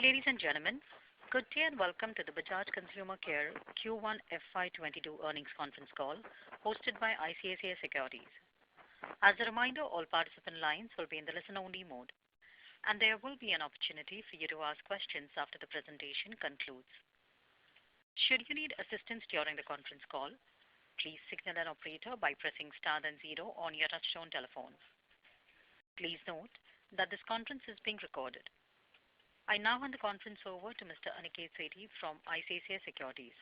Ladies and gentlemen, good day and welcome to the Bajaj Consumer Care Q1 FY22 earnings conference call hosted by ICICI Securities. As a reminder, all participant lines will be in the listen-only mode, and there will be an opportunity for you to ask questions after the presentation concludes. Should you need assistance during the conference call, please signal an operator by pressing star then 0 on your touchtone telephone. Please note that this conference is being recorded. I now hand the conference over to Mr. Aniket Sethi from ICICI Securities.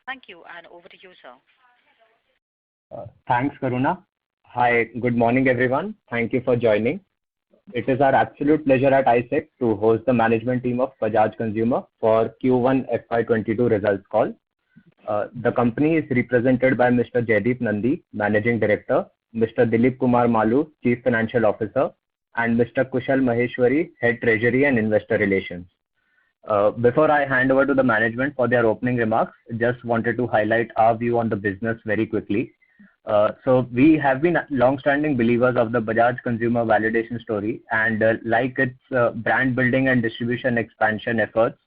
Thank you, and over to you, sir. Thanks, Karuna. Hi, good morning, everyone. Thank you for joining. It is our absolute pleasure at ISEC to host the management team of Bajaj Consumer for Q1 FY22 results call. The company is represented by Mr. Jaideep Nandi, Managing Director, Mr. Dilip Kumar Maloo, Chief Financial Officer, and Mr. Kushal Maheshwari, Head Treasury and Investor Relations. Before I hand over to the management for their opening remarks, just wanted to highlight our view on the business very quickly. So we have been long-standing believers of the Bajaj Consumer validation story, and like its brand building and distribution expansion efforts,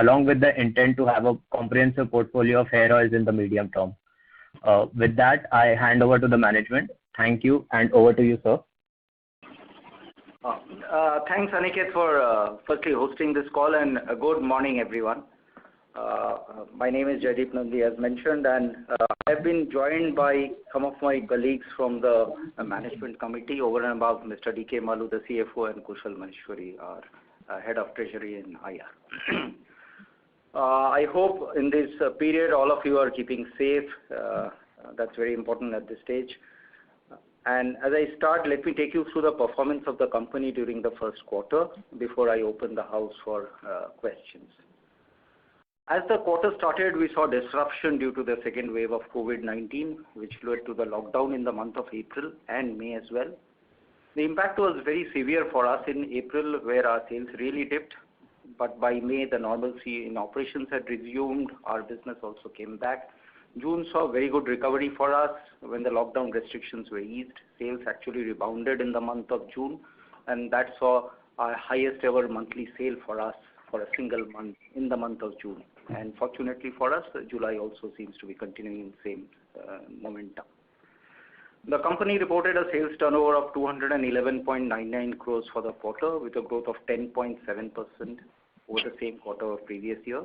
along with the intent to have a comprehensive portfolio of hair oils in the medium term. With that, I hand over to the management. Thank you, and over to you, sir. Thanks, Aniket, for firstly hosting this call, and good morning, everyone. My name is Jaideep Nandi, as mentioned, and I've been joined by some of my colleagues from the management committee over and above Mr. D.K. Maloo, the CFO, and Kushal Maheshwari, our Head of Treasury and IR. I hope in this period all of you are keeping safe. That's very important at this stage. And as I start, let me take you through the performance of the company during the first quarter before I open the house for questions. As the quarter started, we saw disruption due to the second wave of COVID-19, which led to the lockdown in the month of April and May as well. The impact was very severe for us in April, where our sales really dipped, but by May, the normalcy in operations had resumed. Our business also came back. June saw very good recovery for us when the lockdown restrictions were eased. Sales actually rebounded in the month of June, and that saw our highest ever monthly sale for us for a single month in the month of June. And fortunately for us, July also seems to be continuing in the same momentum. The company reported a sales turnover of 211.99 crores for the quarter, with a growth of 10.7% over the same quarter of previous year.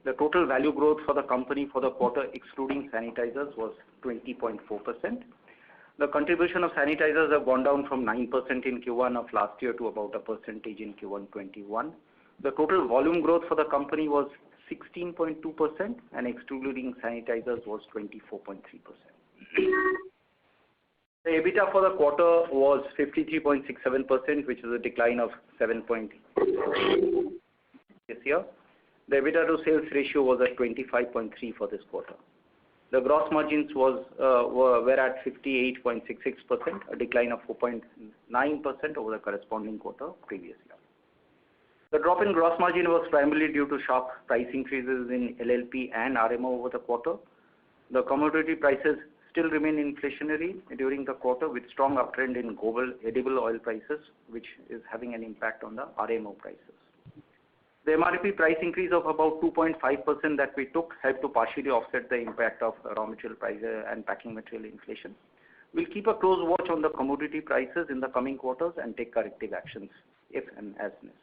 The total value growth for the company for the quarter, excluding sanitizers, was 20.4%. The contribution of sanitizers have gone down from 9% in Q1 of last year to about a percentage in Q1 21. The total volume growth for the company was 16.2%, and excluding sanitizers was 24.3%. The EBITDA for the quarter was 53.67%, which is a decline of 7.8% this year. The EBITDA to sales ratio was at 25.3 for this quarter. The gross margins were at 58.66%, a decline of 4.9% over the corresponding quarter previous year. The drop in gross margin was primarily due to sharp price increases in LLP and RMO over the quarter. The commodity prices still remain inflationary during the quarter, with strong uptrend in global edible oil prices, which is having an impact on the RMO prices. The MRP price increase of about 2.5% that we took helped to partially offset the impact of raw material prices and packing material inflation. We'll keep a close watch on the commodity prices in the coming quarters and take corrective actions if and as necessary.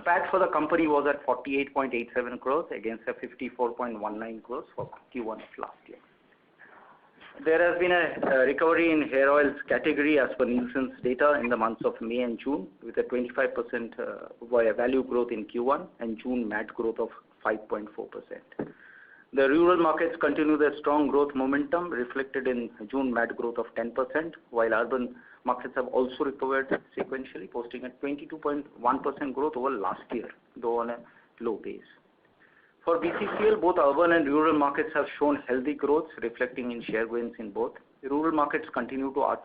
PAT for the company was at 48.87 crores against a 54.19 crores for Q1 of last year. There has been a recovery in hair oils category as per Nielsen's data in the months of May and June, with a 25% value growth in Q1 and June MAT growth of 5.4%. The rural markets continue their strong growth momentum, reflected in June MAT growth of 10%, while urban markets have also recovered sequentially, posting a 22.1% growth over last year, though on a low base. For BCCL, both urban and rural markets have shown healthy growth, reflecting in share gains in both. Rural markets continue to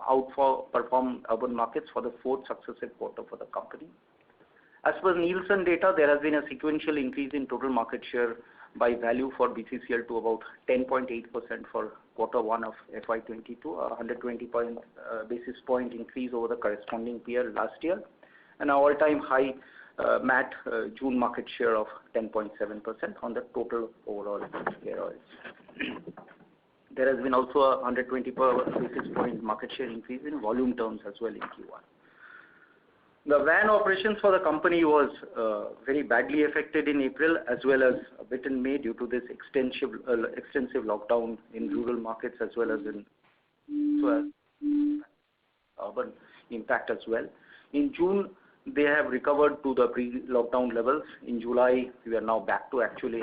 outperform urban markets for the fourth successive quarter for the company. As per Nielsen data, there has been a sequential increase in total market share by value for BCCL to about 10.8% for quarter one of FY22, a 120 basis point increase over the corresponding period last year, an all-time high MAT June market share of 10.7% on the total overall hair oils. There has been also a 120 basis point market share increase in volume terms as well in Q1. The van operations for the company was very badly affected in April as well as a bit in May due to this extensive lockdown in rural markets as well as in urban impact as well. In June, they have recovered to the pre-lockdown levels. In July, we are now back to absolutely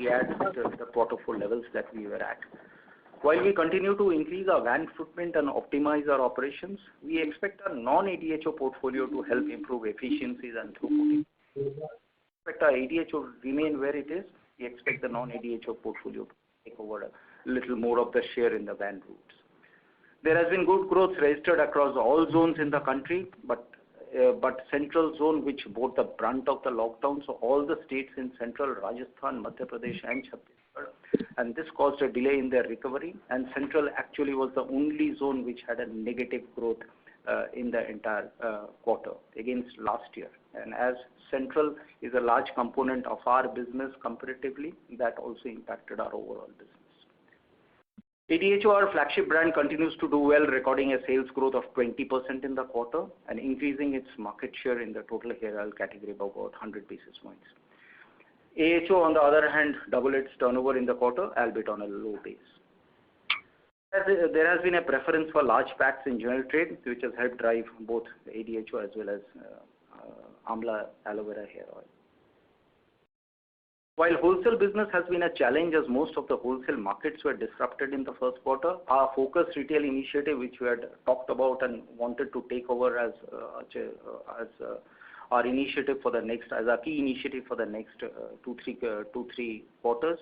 at the quarter 4 levels that we were at. While we continue to increase our van footprint and optimize our operations, we expect our non-ADHO portfolio to help improve efficiencies and throughput. We expect our ADHO to remain where it is. We expect the non-ADHO portfolio to take over a little more of the share in the van routes. There has been good growth registered across all zones in the country, but central zone, which bore the brunt of the lockdown, so all the states in central Rajasthan, Madhya Pradesh and Chhattisgarh, and this caused a delay in their recovery, and central actually was the only zone which had a negative growth in the entire quarter against last year. And as central is a large component of our business comparatively, that also impacted our overall business. ADHO, our flagship brand, continues to do well, recording a sales growth of 20% in the quarter and increasing its market share in the total hair oil category by about 100 basis points. AHO, on the other hand, doubled its turnover in the quarter, albeit on a low base. There has been a preference for large packs in general trade, which has helped drive both ADHO as well as Amla aloe vera hair oil. While wholesale business has been a challenge as most of the wholesale markets were disrupted in the first quarter, our focused retail initiative, which we had talked about and wanted to take over as our initiative for the next, as our key initiative for the next 2-3 quarters,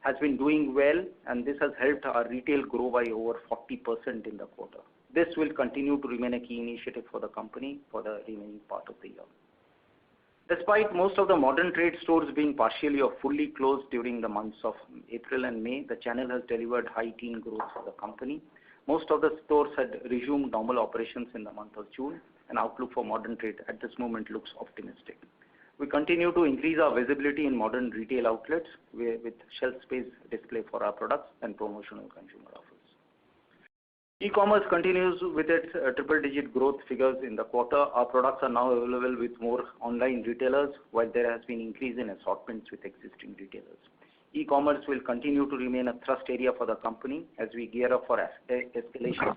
has been doing well, and this has helped our retail grow by over 40% in the quarter. This will continue to remain a key initiative for the company for the remaining part of the year. Despite most of the modern trade stores being partially or fully closed during the months of April and May, the channel has delivered high teen growth for the company. Most of the stores had resumed normal operations in the month of June, and outlook for modern trade at this moment looks optimistic. We continue to increase our visibility in modern retail outlets with shelf space display for our products and promotional consumer offers. E-commerce continues with its triple-digit growth figures in the quarter. Our products are now available with more online retailers, while there has been increase in assortments with existing retailers. E-commerce will continue to remain a thrust area for the company as we gear up for escalation.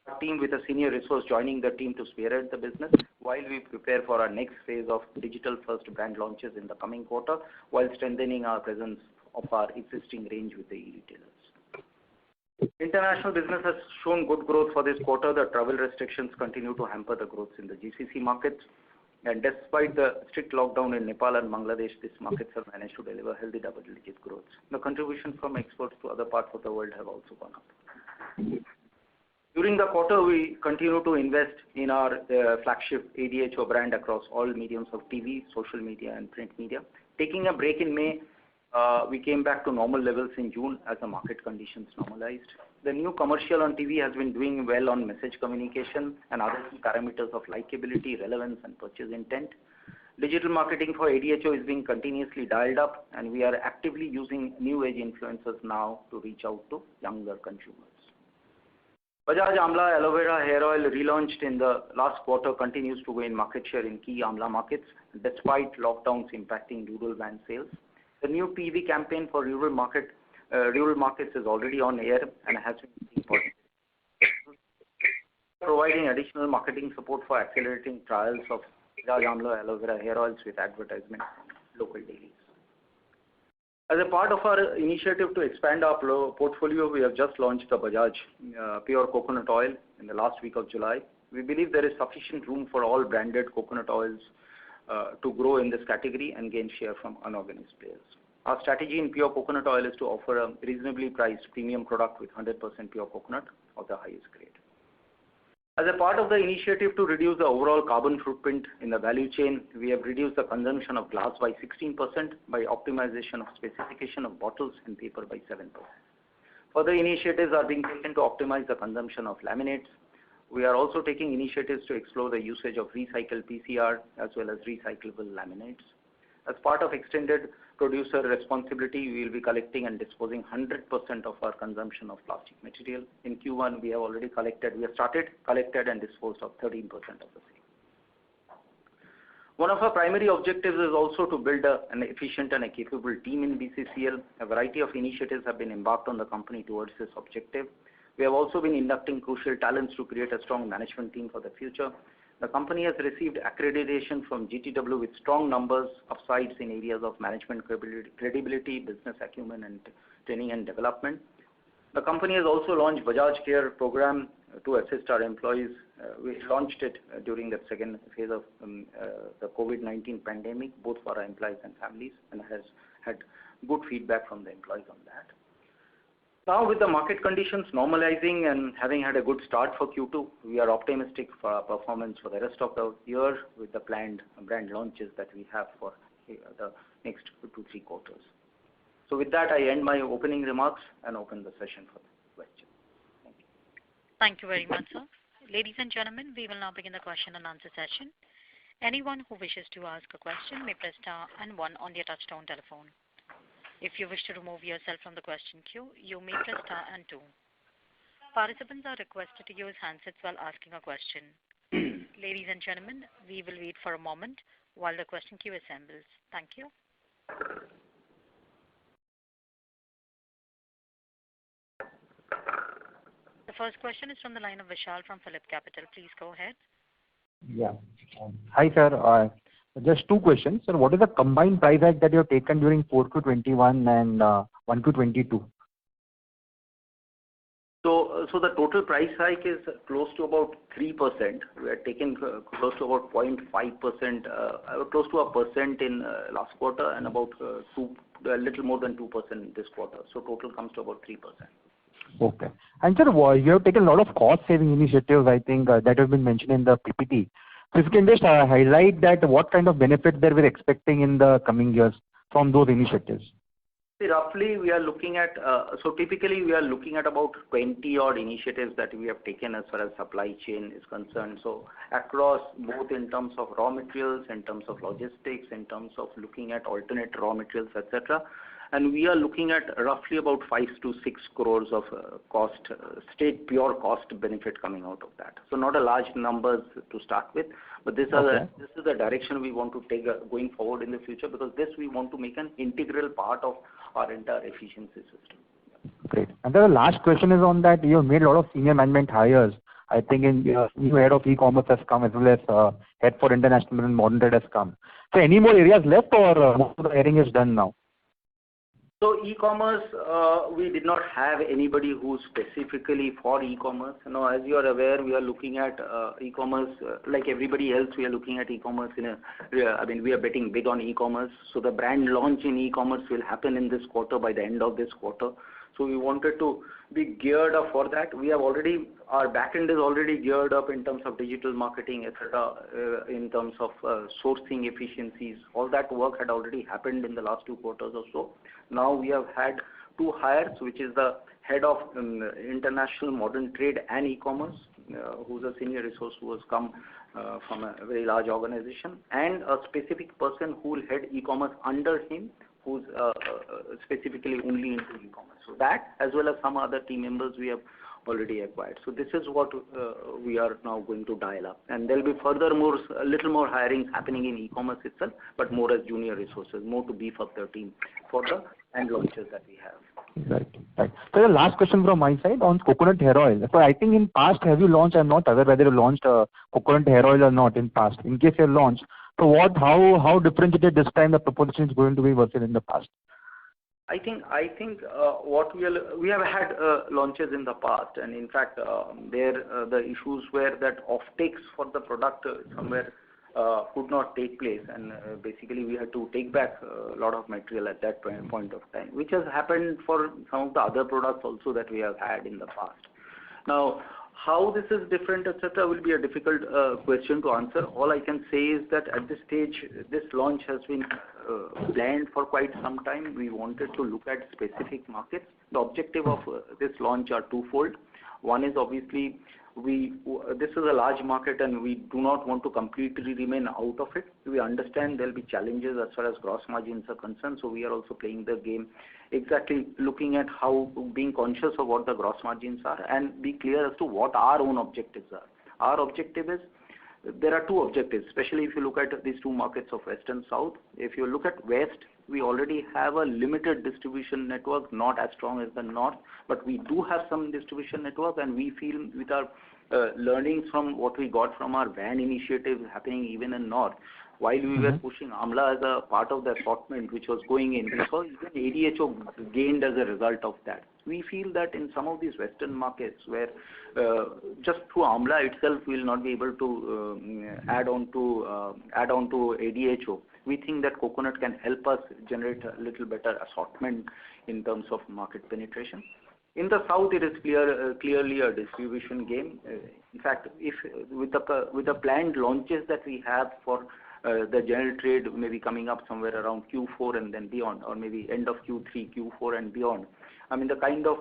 Our team with a senior resource joining the team to spearhead the business while we prepare for our next phase of digital-first brand launches in the coming quarter, while strengthening our presence of our existing range with the e-retailers. International business has shown good growth for this quarter. The travel restrictions continue to hamper the growth in the GCC markets, and despite the strict lockdown in Nepal and Bangladesh, these markets have managed to deliver healthy double-digit growth. The contribution from exports to other parts of the world have also gone up. During the quarter, we continue to invest in our flagship ADHO brand across all mediums of TV, social media, and print media. Taking a break in May, we came back to normal levels in June as the market conditions normalized. The new commercial on TV has been doing well on message communication and other key parameters of likability, relevance, and purchase intent. Digital marketing for ADHO is being continuously dialed up, and we are actively using new age influencers now to reach out to younger consumers. Bajaj Amla Aloe Vera Hair Oil, relaunched in the last quarter, continues to gain market share in key Amla markets despite lockdowns impacting rural van sales. The new PV campaign for rural markets is already on air and has been providing additional marketing support for accelerating trials of Bajaj Amla Aloe Vera Hair Oils with advertisement on local dailies. As a part of our initiative to expand our portfolio, we have just launched the Bajaj Pure Coconut Oil in the last week of July. We believe there is sufficient room for all branded coconut oils to grow in this category and gain share from unorganized players. Our strategy in pure coconut oil is to offer a reasonably priced premium product with 100% pure coconut of the highest grade. As a part of the initiative to reduce the overall carbon footprint in the value chain, we have reduced the consumption of glass by 16% by optimization of specification of bottles and paper by 7%. Further initiatives are being taken to optimize the consumption of laminates, We are also taking initiatives to explore the usage of recycled PCR as well as recyclable laminates. As part of extended producer responsibility, we will be collecting and disposing 100% of our consumption of plastic material. In Q1, we have started collected and disposed of 13% of the same. One of our primary objectives is also to build an efficient and a capable team in BCCL. A variety of initiatives have been embarked on the company towards this objective. We have also been inducting crucial talents to create a strong management team for the future. The company has received accreditation from GTW with strong numbers of sites in areas of management credibility, business acumen, and training and development. The company has also launched Bajaj Care program to assist our employees. We launched it during the second phase of the COVID-19 pandemic, both for our employees and families, and has had good feedback from the employees on that. Now, with the market conditions normalizing and having had a good start for Q2, we are optimistic for our performance for the rest of the year with the planned brand launches that we have for the next 2-3 quarters. So with that, I end my opening remarks and open the session for questions. Thank you. Thank you very much, sir. Ladies and gentlemen, we will now begin the question and answer session. Anyone who wishes to ask a question may press star and 1 on their touchtone telephone. If you wish to remove yourself from the question queue, you may press star and 2. Participants are requested to use handsets while asking a question. Ladies and gentlemen, we will wait for a moment while the question queue assembles. Thank you. The first question is from the line of Vishal from Phillip Capital. Please go ahead. Yeah. Hi, sir. Just 2 questions. Sir, what is the combined price hike that you have taken during 4Q 21 and 1Q 22? So the total price hike is close to about 3%. We are taking close to about 0.5%, close to 1% in last quarter, and about a little more than 2% this quarter. So total comes to about 3%. Okay. And sir, you have taken a lot of cost-saving initiatives, I think, that have been mentioned in the PPT. So if you can just highlight that, what kind of benefits that we're expecting in the coming years from those initiatives? See, roughly, we are looking at, so typically we are looking at about 20 odd initiatives that we have taken as far as supply chain is concerned. So across both in terms of raw materials, in terms of logistics, in terms of looking at alternate raw materials, etc. And we are looking at roughly about 5 to 6 crores of cost, straight pure cost benefit coming out of that. So not a large numbers to start with, but this is the direction we want to take going forward in the future, because this we want to make an integral part of our entire efficiency system. Great. And the last question is on that you have made a lot of senior management hires. I think in new head of e-commerce has come, as well as head for international and modern trade has come. So any more areas left, or most of the hiring is done now? So e-commerce, we did not have anybody who's specifically for e-commerce. Now, as you are aware, we are looking at e-commerce like everybody else. We are looking at e-commerce we are betting big on e-commerce. So the brand launch in e-commerce will happen in this quarter, by the end of this quarter. So we wanted to be geared up for that. We have already, our back end is already geared up in terms of digital marketing, etc., in terms of sourcing efficiencies. All that work had already happened in the last 2 quarters or so. Now we have had 2 hires, which is the head of international modern trade and e-commerce, who's a senior resource who has come from a very large organization, and a specific person who will head e-commerce under him, who's specifically only into e-commerce. So that, as well as some other team members, we have already acquired. So this is what we are now going to dial up, and there will be furthermore a little more hiring happening in e-commerce itself, but more as junior resources, more to beef up their team for the end launches that we have. Right. So the last question from my side on coconut hair oil. So I think in past, have you launched? I'm not aware whether you launched coconut hair oil or not in past. In case you have launched, so how differentiated this time the proposition is going to be versus in the past? I think what we have had launches in the past, and in fact, the issues were that offtakes for the product somewhere could not take place, and basically we had to take back a lot of material at that point of time, which has happened for some of the other products also that we have had in the past. Now, how this is different, etc., will be a difficult question to answer. All I can say is that at this stage, this launch has been planned for quite some time. We wanted to look at specific markets. The objective of this launch are twofold. One is obviously this is a large market and we do not want to completely remain out of it. We understand there will be challenges as far as gross margins are concerned, so we are also playing the game exactly looking at how, being conscious of what the gross margins are and be clear as to what our own objectives are. Our objective is, there are two objectives, especially if you look at these two markets of West and South. If you look at West, we already have a limited distribution network, not as strong as the North, but we do have some distribution network, and we feel with our learnings from what we got from our van initiative happening even in North, while we were pushing Amla as a part of the assortment which was going in, because even ADHO gained as a result of that. We feel that in some of these Western markets where just through Amla itself we will not be able to add on to ADHO, we think that coconut can help us generate a little better assortment in terms of market penetration. In the South, it is clearly a distribution game. In fact, if with the planned launches that we have for the general trade maybe coming up somewhere around Q4 and then beyond, or maybe end of Q3, Q4 and beyond, I mean, the kind of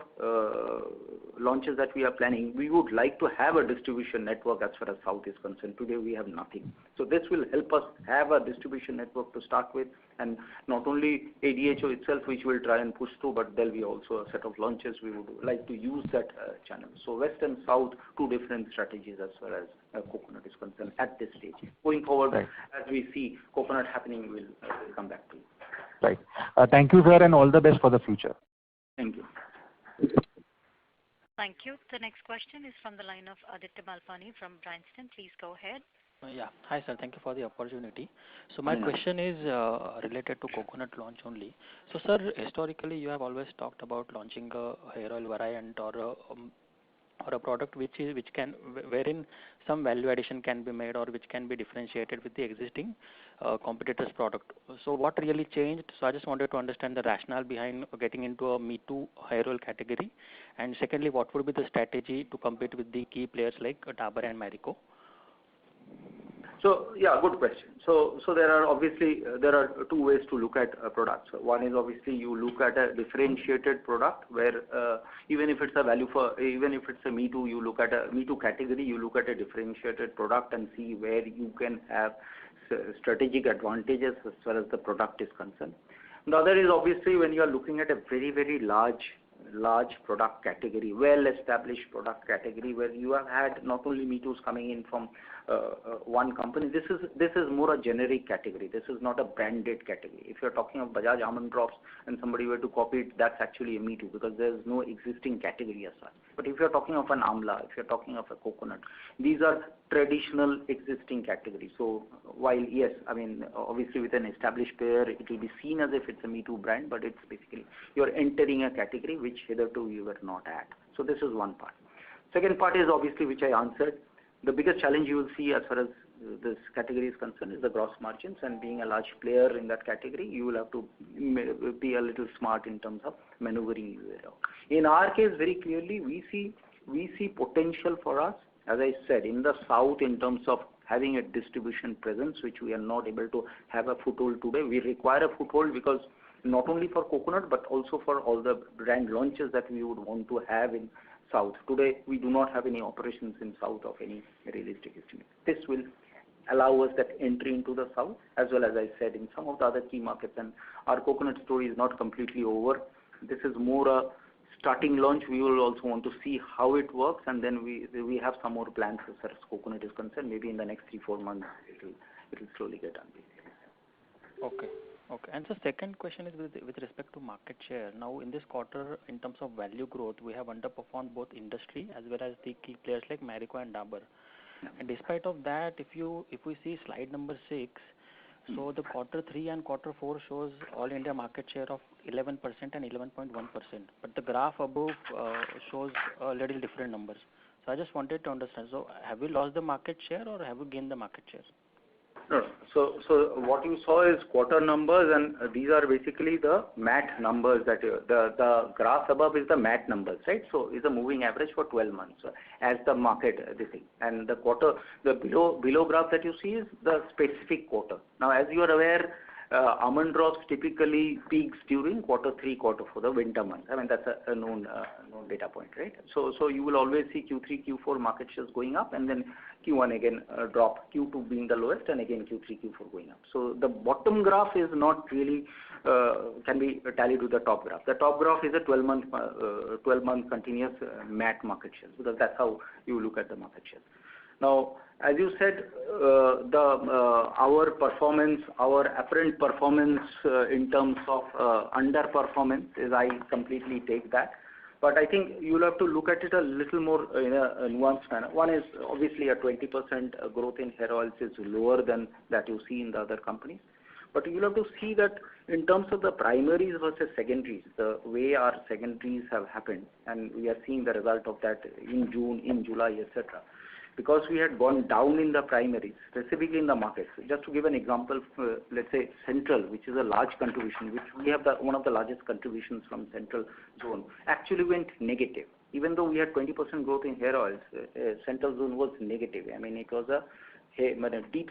launches that we are planning, we would like to have a distribution network as far as South is concerned. Today we have nothing. So this will help us have a distribution network to start with, and not only ADHO itself which we'll try and push through, but there'll be also a set of launches we would like to use that channel. So West and South, two different strategies as far as coconut is concerned at this stage. Going forward, right, as we see coconut happening, we'll come back to you. Right. Thank you, sir, and all the best for the future. Thank you. Thank you. The next question is from the line of Aditya Malpani from Bryanston. Please go ahead. Yeah. Hi, sir. Thank you for the opportunity. So my question is related to coconut launch only. So, sir, historically, you have always talked about launching a hair oil variant or a product wherein some value addition can be made or which can be differentiated with the existing competitor's product. So what really changed? So I just wanted to understand the rationale behind getting into a Me Too hair oil category, and secondly, what would be the strategy to compete with the key players like Dabur and Marico? So yeah, good question. So there are two ways to look at products. One is obviously you look at a differentiated product where even if it's a Me Too, you look at a Me Too category, you look at a differentiated product and see where you can have strategic advantages as far as the product is concerned. The other is obviously when you are looking at a very large product category, well-established product category where you have had not only Me Too's coming in from one company. This is more a generic category. This is not a branded category. If you're talking of Bajaj Almond Drops and somebody were to copy it, that's actually a Me Too because there's no existing category as such. But if you're talking of an Amla, if you're talking of a coconut, these are traditional existing categories. So while yes, I mean obviously with an established player, it will be seen as if it's a Me Too brand, but it's basically you're entering a category which hitherto you were not at. So this is one part. Second part is obviously which I answered. The biggest challenge you will see as far as this category is concerned is the gross margins, and being a large player in that category, you will have to be a little smart in terms of maneuvering your way around. In our case, very clearly, we see potential for us, as I said, in the South in terms of having a distribution presence, which we are not able to have a foothold today. We require a foothold because not only for coconut, but also for all the brand launches that we would want to have in South. Today, we do not have any operations in South of any realistic estimate. This will allow us that entry into the South, as well as I said, in some of the other key markets. And our coconut story is not completely over. This is more a starting launch. We will also want to see how it works, and then we have some more plans as far as coconut is concerned. Maybe in the next 3-4 months, it will slowly get unveiled. Okay. And the second question is with respect to market share. Now, in this quarter, in terms of value growth, we have underperformed both industry as well as the key players like Marico and Dabur. Yeah. And despite of that, if we see slide number 6, so the quarter 3 and quarter 4 shows all India market share of 11% and 11.1%. But the graph above shows a little different numbers. So I just wanted to understand. So have we lost the market share or have we gained the market share? No. So what you saw is quarter numbers, and these are basically the MAT numbers that the graph above is the MAT numbers, right? So it's a moving average for 12 months as the market this thing, and the below graph that you see is the specific quarter. Now, as you are aware, Almond Drops typically peaks during quarter 3, quarter 4, the winter months. I mean, that's a known data point, right? So you will always see Q3, Q4 market shares going up, and then Q1 again drop, Q2 being the lowest, and again Q3, Q4 going up. So the bottom graph is not really can be tallied with the top graph. The top graph is a 12-month continuous MAT market shares, because that's how you look at the market shares. Now, as you said, our performance, our apparent performance in terms of underperformance is, I completely take that. But I think you'll have to look at it a little more in a nuanced manner. One is obviously a 20% growth in hair oils is lower than that you see in the other companies. But you'll have to see that in terms of the primaries versus secondaries, the way our secondaries have happened, and we are seeing the result of that in June, in July, etc. Because we had gone down in the primaries, specifically in the markets. Just to give an example, let's say Central, which is a large contribution, which we have one of the largest contributions from Central Zone, actually went negative. Even though we had 20% growth in hair oils, Central Zone was negative. I mean, it was a deep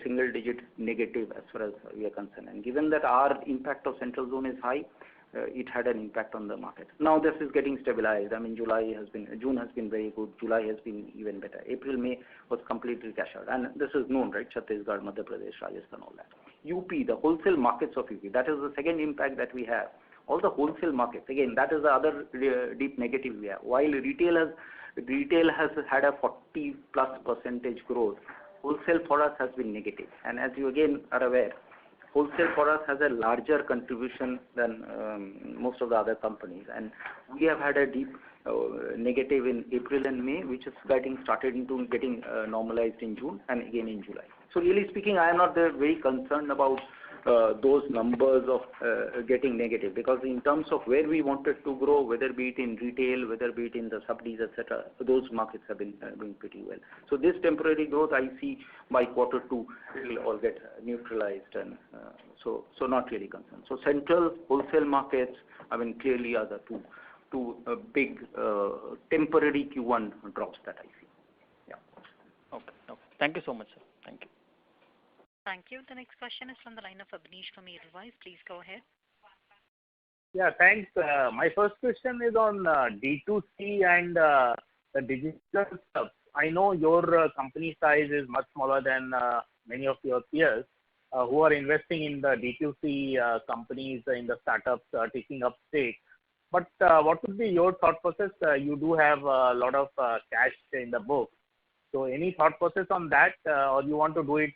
single-digit negative as far as we are concerned. And given that our impact of Central Zone is high, it had an impact on the market. Now this is getting stabilized. I mean, June has been very good. July has been even better. April, May was completely cash out. And this is known, right? Chhattisgarh, Madhya Pradesh, Rajasthan, all that. UP, the wholesale markets of UP, that is the second impact that we have. All the wholesale markets, again, that is the other deep negative we have. While retail has had a 40+% growth, wholesale for us has been negative. And as you again are aware, wholesale for us has a larger contribution than most of the other companies, and we have had a deep negative in April and May, which is getting normalized in June and again in July. So really speaking, I am not very concerned about those numbers of getting negative, because in terms of where we wanted to grow, whether be it in retail, whether be it in the subsidies, etc., those markets have been doing pretty well. So this temporary growth I see by quarter 2 it will all get neutralized, and so not really concerned. So Central wholesale markets, I mean, clearly are the two big temporary Q1 drops that I see. Yeah. Okay. Thank you so much, sir. Thank you. Thank you. The next question is from the line of Abneesh from Edelweiss. Please go ahead. Yeah, thanks. My first question is on D2C and the digital stuff. I know your company size is much smaller than many of your peers who are investing in the D2C companies, in the startups, taking up stake. But what would be your thought process? You do have a lot of cash in the book. So any thought process on that, or you want to do it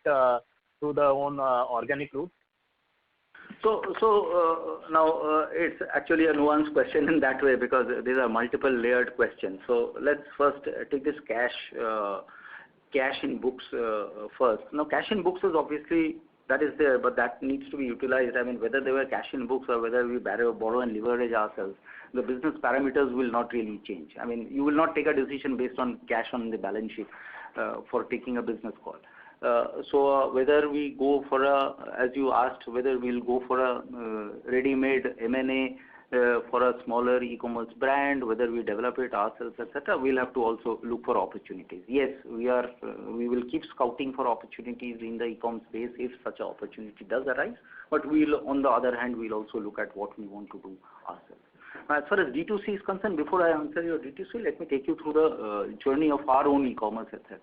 through the own organic route? So now it's actually a nuanced question in that way, because these are multiple layered questions. So let's first take this cash in books first. Now cash in books is obviously, that is there, but that needs to be utilized. I mean, whether they were cash in books or whether we borrow and leverage ourselves, the business parameters will not really change. I mean, you will not take a decision based on cash on the balance sheet for taking a business call. So whether we go for as you asked, whether we'll go for a ready-made M&A for a smaller e-commerce brand, whether we develop it ourselves, etc., we'll have to also look for opportunities. Yes, we will keep scouting for opportunities in the e-com space if such an opportunity does arise. But on the other hand, we'll also look at what we want to do ourselves. As far as D2C is concerned, before I answer your D2C, let me take you through the journey of our own e-commerce, etc.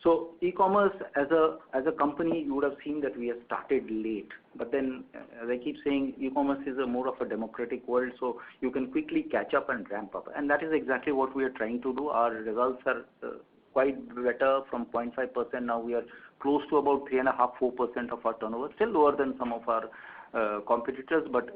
So e-commerce as a company, you would have seen that we have started late. But then, as I keep saying, e-commerce is more of a democratic world, so you can quickly catch up and ramp up. And that is exactly what we are trying to do. Our results are quite better from 0.5%. Now we are close to about 3.5–4% of our turnover, still lower than some of our competitors, but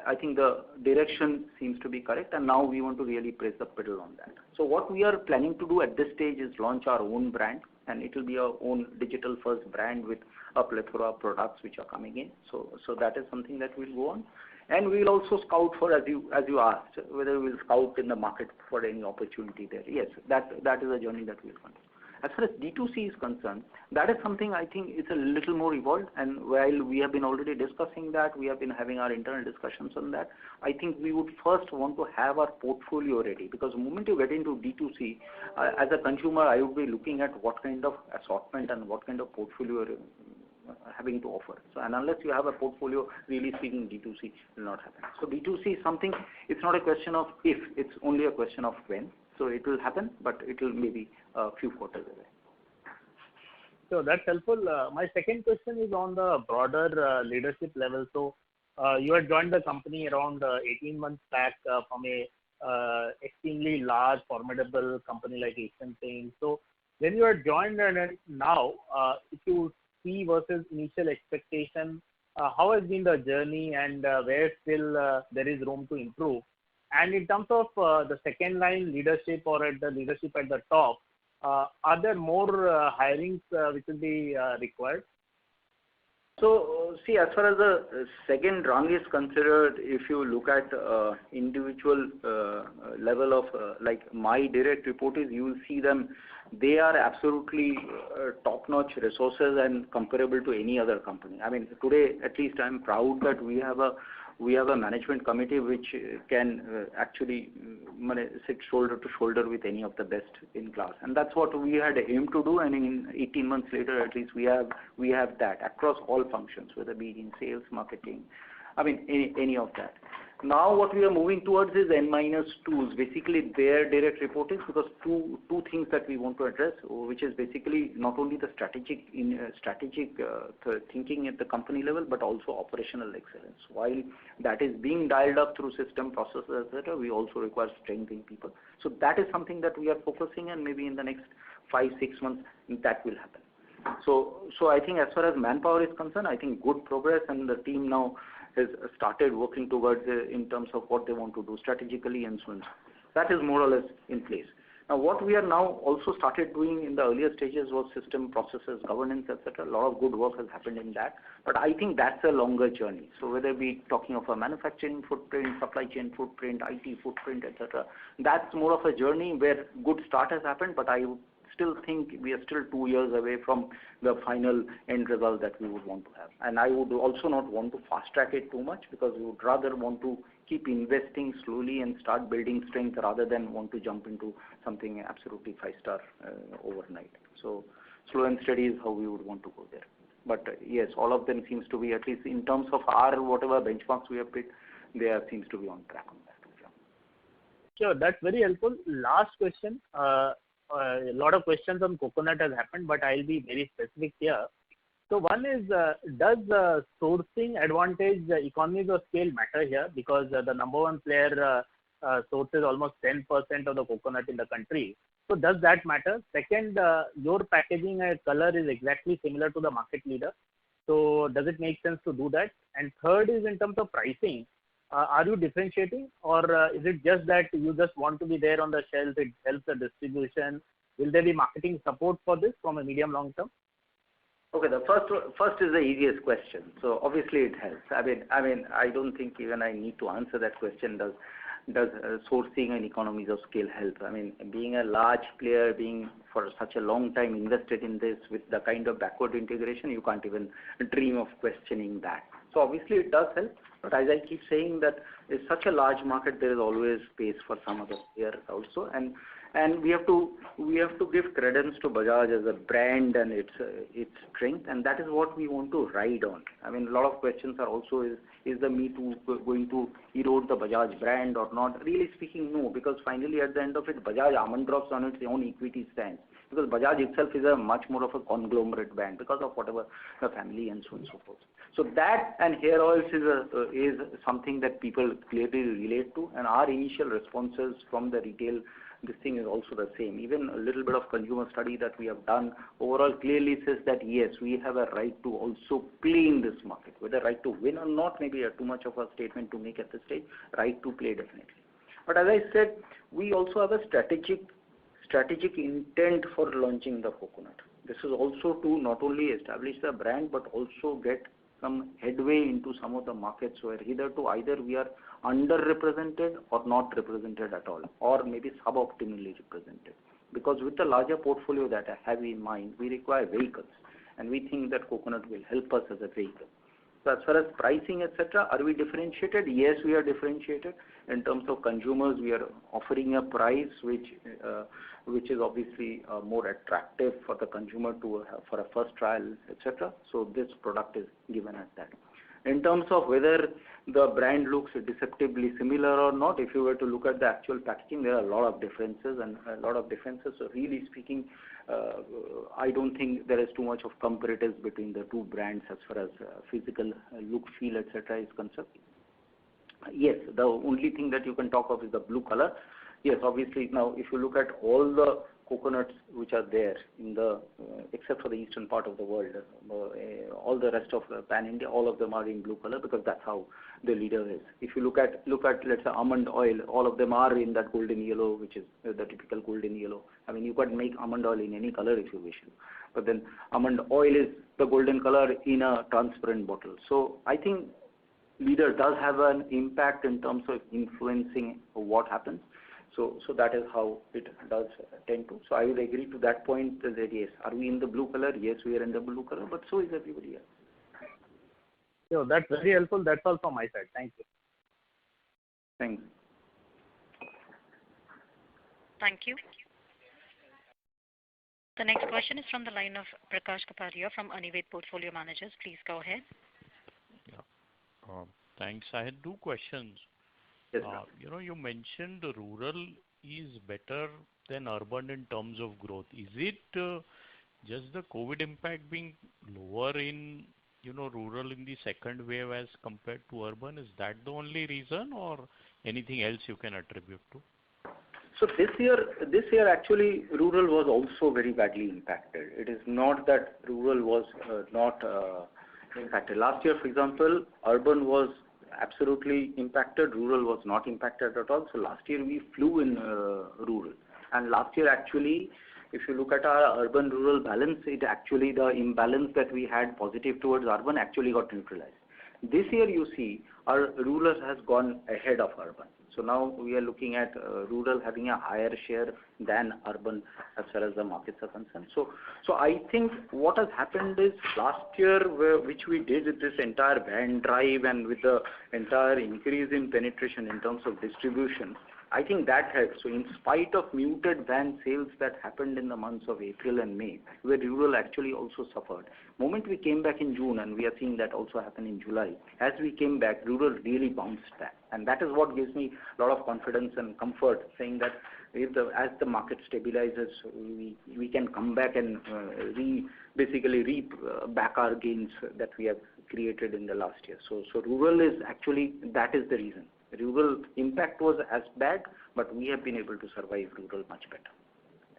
I think the direction seems to be correct, and now we want to really press the pedal on that. So what we are planning to do at this stage is launch our own brand, and it will be our own digital first brand with a plethora of products which are coming in. So that is something that will go on. And we will also scout for, as you asked, whether we will scout in the market for any opportunity there. Yes, that is a journey that we will continue. As far as D2C is concerned, that is something I think it's a little more evolved, and while we have been already discussing that, we have been having our internal discussions on that, I think we would first want to have our portfolio ready, because the moment you get into D2C, as a consumer, I would be looking at what kind of assortment and what kind of portfolio having to offer. So, and unless you have a portfolio, really speaking, D2C will not happen. So D2C is something, it's not a question of if, it's only a question of when. So it will happen, but it will maybe a few quarters away. So that's helpful. My second question is on the broader leadership level. So you had joined the company around 18 months back from a extremely large, formidable company like Asian Paints. So when you had joined and now, if you see versus initial expectation, how has been the journey and where still there is room to improve? And in terms of the second line leadership or at the leadership at the top, are there more hirings which will be required? So, see, as far as the second rung is considered, if you look at individual level of like my direct reportees, you will see them. They are absolutely top-notch resources and comparable to any other company. I mean, today at least I'm proud that we have a management committee which can actually sit shoulder to shoulder with any of the best in class, and that's what we had aimed to do. And in 18 months later, at least we have that across all functions, whether it be in sales, marketing, I mean any of that. Now what we are moving towards is N-2s, basically their direct reporting, because two things that we want to address, which is basically not only the strategic thinking at the company level, but also operational excellence. While that is being dialed up through system processes, etc., we also require strength in people. So that is something that we are focusing, and maybe in the next 5-6 months that will happen. So I think as far as manpower is concerned, I think good progress, and the team now has started working towards in terms of what they want to do strategically and so on. That is more or less in place. Now what we are now also started doing in the earlier stages was system, processes, governance, etc. A lot of good work has happened in that, but I think that's a longer journey. So whether we talking of a manufacturing footprint, supply chain footprint, IT footprint, etc., that's more of a journey where good start has happened, but I still think we are still 2 years away from the final end result that we would want to have. And I would also not want to fast track it too much, because we would rather want to keep investing slowly and start building strength rather than want to jump into something absolutely 5-star overnight. So slow and steady is how we would want to go there. But yes, all of them seems to be, at least in terms of our whatever benchmarks we have picked, they seems to be on track on that. Sure, that's very helpful. Last question. A lot of questions on Coconut has happened, but I'll be very specific here. So one is, does sourcing advantage, economies of scale matter here? Because the number one player sources almost 10% of the coconut in the country. So does that matter? Second, your packaging and color is exactly similar to the market leader. So does it make sense to do that? And third is in terms of pricing. Are you differentiating, or is it just that you just want to be there on the shelf, it helps the distribution? Will there be marketing support for this from a medium long term? Okay, the first is the easiest question. So obviously it helps. I mean, I don't think even I need to answer that question. Does sourcing and economies of scale help? I mean, being a large player, being for such a long time invested in this with the kind of backward integration, you can't even dream of questioning that. So obviously it does help, but as I keep saying that it's such a large market, there is always space for some other player also, and we have to give credence to Bajaj as a brand and its strength, and that is what we want to ride on. I mean, a lot of questions are also is the Me Too going to erode the Bajaj brand or not? Really speaking, no, because finally at the end of it, Bajaj almond drops on its own equity stance, because Bajaj itself is a much more of a conglomerate brand because of whatever the family and so on and so forth. So that and hair oils is something that people clearly relate to, and our initial responses from the retail, this thing is also the same. Even a little bit of consumer study that we have done overall clearly says that yes, we have a right to also play in this market. Whether right to win or not, maybe too much of a statement to make at this stage. Right to play, definitely. But as I said, we also have a strategic intent for launching the Coconut. This is also to not only establish the brand but also get some headway into some of the markets where either we are underrepresented or not represented at all, or maybe suboptimally represented. Because with the larger portfolio that I have in mind, we require vehicles, and we think that Coconut will help us as a vehicle. So as far as pricing, etc., are we differentiated? Yes, we are differentiated. In terms of consumers, we are offering a price which which is obviously more attractive for the consumer to have for a first trial, etc. So this product is given at that. In terms of whether the brand looks deceptively similar or not, if you were to look at the actual packaging, there are a lot of differences. So really speaking, I don't think there is too much of comparatives between the two brands as far as physical look, feel, etc. is concerned. Yes, the only thing that you can talk of is the blue color. Yes, obviously now if you look at all the coconuts which are there in the except for the eastern part of the world, all the rest of pan India, all of them are in blue color because that's how the leader is. If you look at let's say almond oil, all of them are in that golden yellow, which is the typical golden yellow. I mean, you can make almond oil in any color if you wish to, but then almond oil is the golden color in a transparent bottle. So I think leader does have an impact in terms of influencing what happens. So that is how it does tend to. So I would agree to that point that yes, are we in the blue color? Yes, we are in the blue color, but so is everybody else. So that's very helpful. That's all from my side. Thank you. Thanks. Thank you. The next question is from the line of Prakash Kapadia from Anivet Portfolio Managers. Please go ahead. Yeah. Thanks. I had two questions. Yes, you mentioned rural is better than urban in terms of growth. Is it just the COVID impact being lower in rural in the second wave as compared to urban? Is that the only reason, or anything else you can attribute to? So this year actually rural was also very badly impacted. It is not that rural was not impacted. Last year, for example, urban was absolutely impacted, rural was not impacted at all. So last year we flew in rural, and last year actually, if you look at our urban-rural balance, it actually the imbalance that we had positive towards urban actually got neutralized. This year you see our rural has gone ahead of urban. So now we are looking at rural having a higher share than urban as far as the markets are concerned. So I think what has happened is last year, which we did with this entire van drive and with the entire increase in penetration in terms of distribution, I think that helped. So in spite of muted van sales that happened in the months of April and May, where rural actually also suffered. Moment we came back in June, and we are seeing that also happen in July, as we came back, rural really bounced back. And that is what gives me a lot of confidence and comfort, saying that as the market stabilizes, we can come back and basically reap back our gains that we have created in the last year. So rural is actually, that is the reason. Rural impact was as bad, but we have been able to survive rural much better.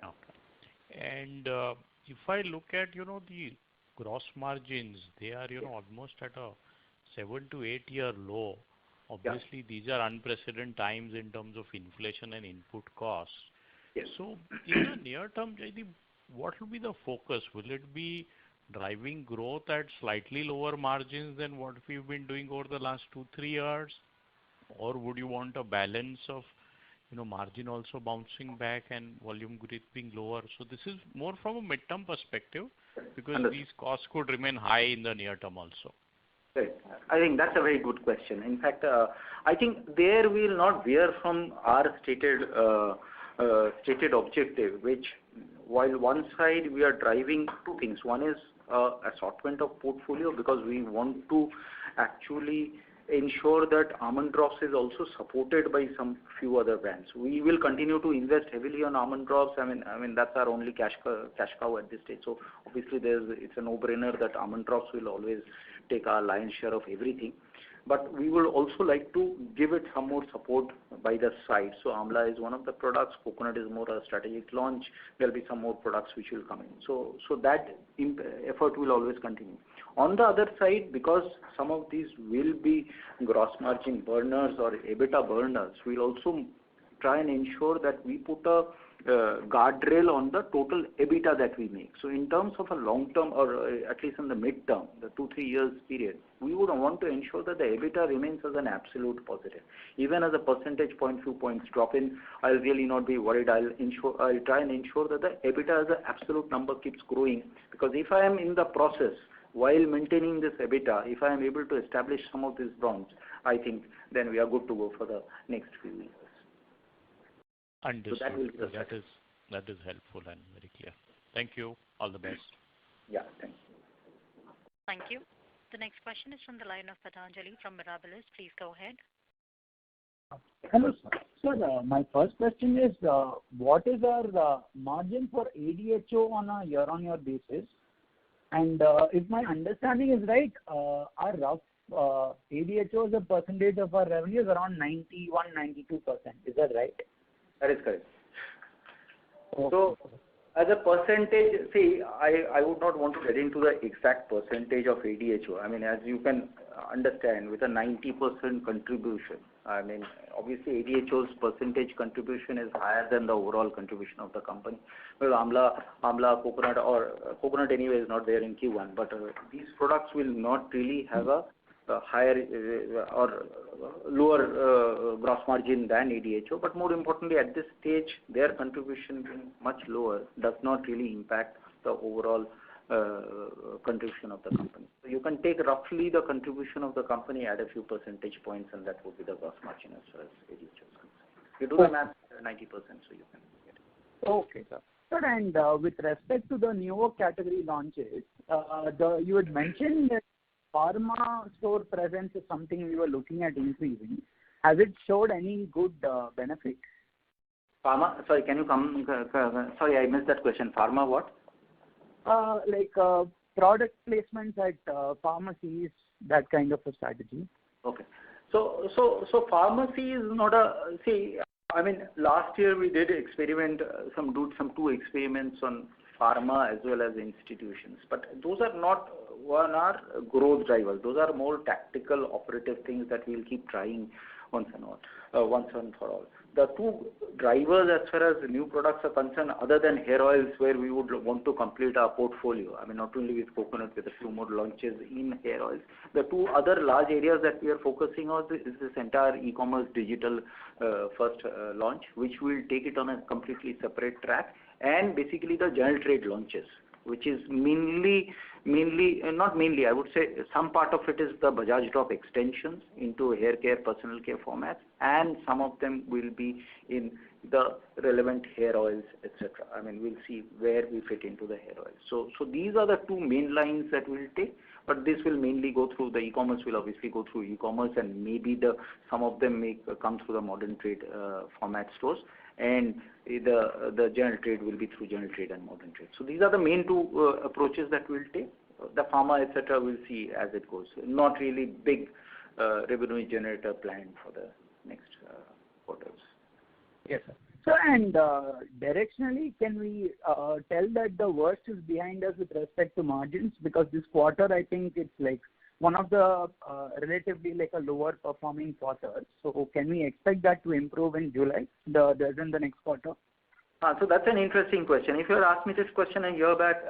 Okay. And if I look at, the gross margins, they are, almost at a 7 to 8 year low. Obviously, these are unprecedented times in terms of inflation and input costs. Yes. So in the near term, Jaideep, what will be the focus? Will it be driving growth at slightly lower margins than what we've been doing over the last 2-3 years? Or would you want a balance of, margin also bouncing back and volume growth being lower? So this is more from a midterm perspective, because these costs could remain high in the near term also. Right. I think that's a very good question. In fact, I think there we will not veer from our stated objective, which while one side we are driving two things. One is assortment of portfolio, because we want to actually ensure that Almond Drops is also supported by some few other brands. We will continue to invest heavily on Almond Drops. I mean that's our only cash cow at this stage. So obviously it's a no-brainer that Almond Drops will always take our lion's share of everything. But we would also like to give it some more support by the side. So Amla is one of the products. Coconut is more a strategic launch. There'll be some more products which will come in. So that effort will always continue. On the other side, because some of these will be gross margin burners or EBITDA burners, we'll also try and ensure that we put a guardrail on the total EBITDA that we make. So in terms of a long term, or at least in the mid-term, the 2-3 years period, we would want to ensure that the EBITDA remains as an absolute positive. Even as a percentage point, few points drop in, I'll really not be worried. I'll try and ensure that the EBITDA as an absolute number keeps growing, because if I am in the process, while maintaining this EBITDA, if I am able to establish some of these bonds, I think then we are good to go for the next few years. Understood. So that will be the That is helpful and very clear. Thank you. All the best. Yeah, thank you. Thank you. The next question is from the line of Patanjali from Mirabilis. Please go ahead. Hello, sir. Sir, my first question is, what is our margin for ADHO on a year-on-year basis? And if my understanding is right, our rough ADHO as a percentage of our revenue is around 91-92%. Is that right? That is correct. Okay. So, as a percentage, see, I would not want to get into the exact percentage of ADHO. I mean, as you can understand, with a 90% contribution, I mean, obviously ADHO's percentage contribution is higher than the overall contribution of the company. Well, Amla, coconut anyway is not there in Q1, but these products will not really have a higher or lower gross margin than ADHO, but more importantly at this stage their contribution being much lower does not really impact the overall contribution of the company. So you can take roughly the contribution of the company, add a few percentage points, and that would be the gross margin as far as ADHO is concerned. You do the math 90%, so you can get it. Okay, sir. Sir, and with respect to the newer category launches, you had mentioned that pharma store presence is something we were looking at increasing. Has it showed any good benefit? Pharma? Sorry, can you come? Sorry, I missed that question. Pharma what? Like product placements at pharmacies, that kind of a strategy. Okay. So pharmacy is not a, see, I mean, last year we did experiment, some two experiments on pharma as well as institutions, but those are not our growth drivers. Those are more tactical operative things that we'll keep trying once and for all. The two drivers as far as new products are concerned, other than hair oils where we would want to complete our portfolio, I mean not only with coconut, with a few more launches in hair oils, the two other large areas that we are focusing on is this entire e-commerce digital first launch, which will take it on a completely separate track, and basically the general trade launches, which is not mainly, I would say some part of it is the Bajaj Drop extensions into hair care, personal care formats, and some of them will be in the relevant hair oils, etc. I mean, we'll see where we fit into the hair oils. So these are the two main lines that we'll take, but this will mainly go through the e-commerce, will obviously go through e-commerce, and maybe some of them may come through the modern trade format stores, and the general trade will be through general trade and modern trade. So these are the main two approaches that we'll take. The pharma, etc., we'll see as it goes. Not really big revenue generator plan for the next quarters. Yes, sir. So, and directionally, can we tell that the worst is behind us with respect to margins? Because this quarter, I think it's like one of the relatively like a lower performing quarters. So can we expect that to improve in July, in the next quarter? So that's an interesting question. If you had asked me this question a year back,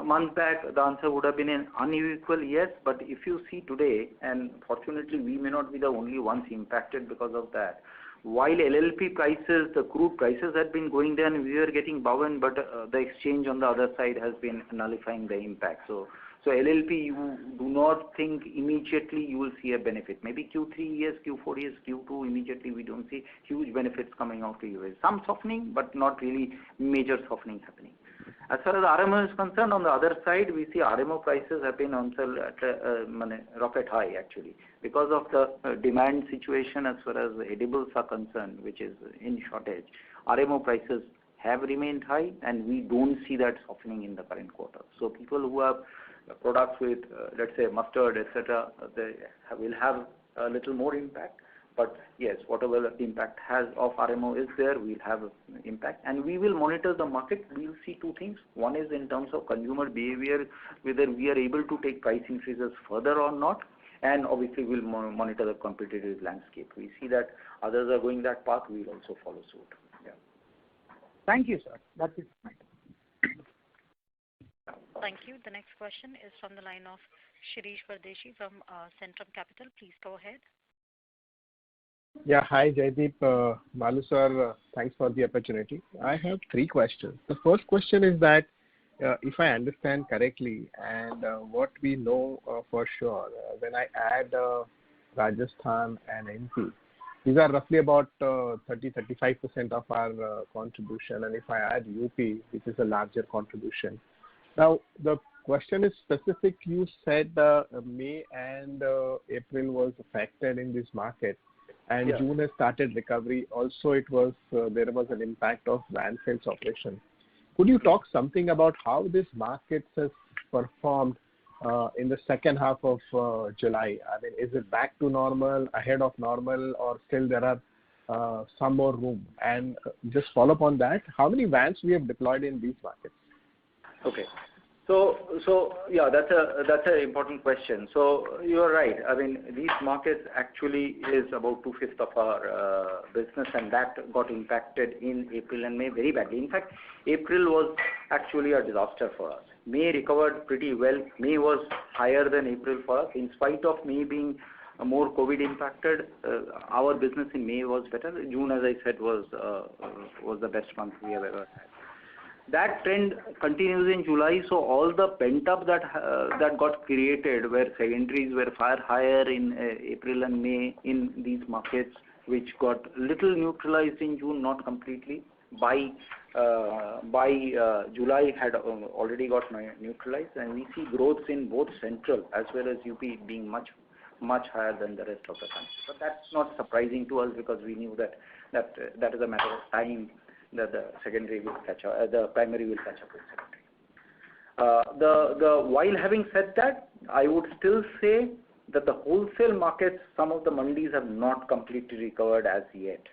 month back, the answer would have been an unequivocal yes. But if you see today, and fortunately we may not be the only ones impacted because of that, while LLP prices, the crude prices had been going down, we were getting bound, but the exchange on the other side has been nullifying the impact. So LLP, you do not think immediately you will see a benefit. Maybe Q3 yes, Q4 yes, Q2 immediately we don't see huge benefits coming out to you. Some softening, but not really major softening happening. As far as RMO is concerned, on the other side, we see RMO prices have been on rocket high actually because of the demand situation as far as edibles are concerned, which is in shortage. RMO prices have remained high, and we don't see that softening in the current quarter. So people who have products with, let's say, mustard, etc., they will have a little more impact. But yes, whatever the impact has of RMO is there, we'll have impact. And we will monitor the market. We'll see two things. One is in terms of consumer behavior, whether we are able to take price increases further or not. And obviously, we'll monitor the competitive landscape. We see that others are going that path, we'll also follow suit. Yeah. Thank you, sir. That's it. Thank you. The next question is from the line of Shirish Pardeshi from Centrum Capital. Please go ahead. Yeah, hi Jaideep, Malu sir, thanks for the opportunity. I have three questions. The first question is that if I understand correctly, and what we know for sure, when I add Rajasthan and MP, These are roughly about 30-35% of our contribution, and if I add UP, which is a larger contribution. Now, the question is specific. You said May and April was affected in this market, and Yeah. June has started recovery. Also, it was there was an impact of van sales operation. Could you talk something about how this market has performed in the second half of July? I mean, is it back to normal, ahead of normal, or still there are some more room? And just follow up on that, how many vans we have deployed in these markets? Okay. So yeah, that's an important question. So you're right. I mean, these markets actually is about 2/5 of our business, and that got impacted in April and May very badly. In fact, April was actually a disaster for us. May recovered pretty well. May was higher than April for us. In spite of May being more COVID impacted, our business in May was better. June, as I said, was the best month we have ever had. That trend continues in July, so all the pent-up that got created, where secondaries were far higher in April and May in these markets, which got little neutralized in June, not completely. By July had already got neutralized, and we see growth in both Central as well as UP being much higher than the rest of the country. But that's not surprising to us, because we knew that is a matter of time, that the secondary will catch up, the primary will catch up with secondary. While having said that, I would still say that the wholesale markets, some of the mandis have not completely recovered as yet.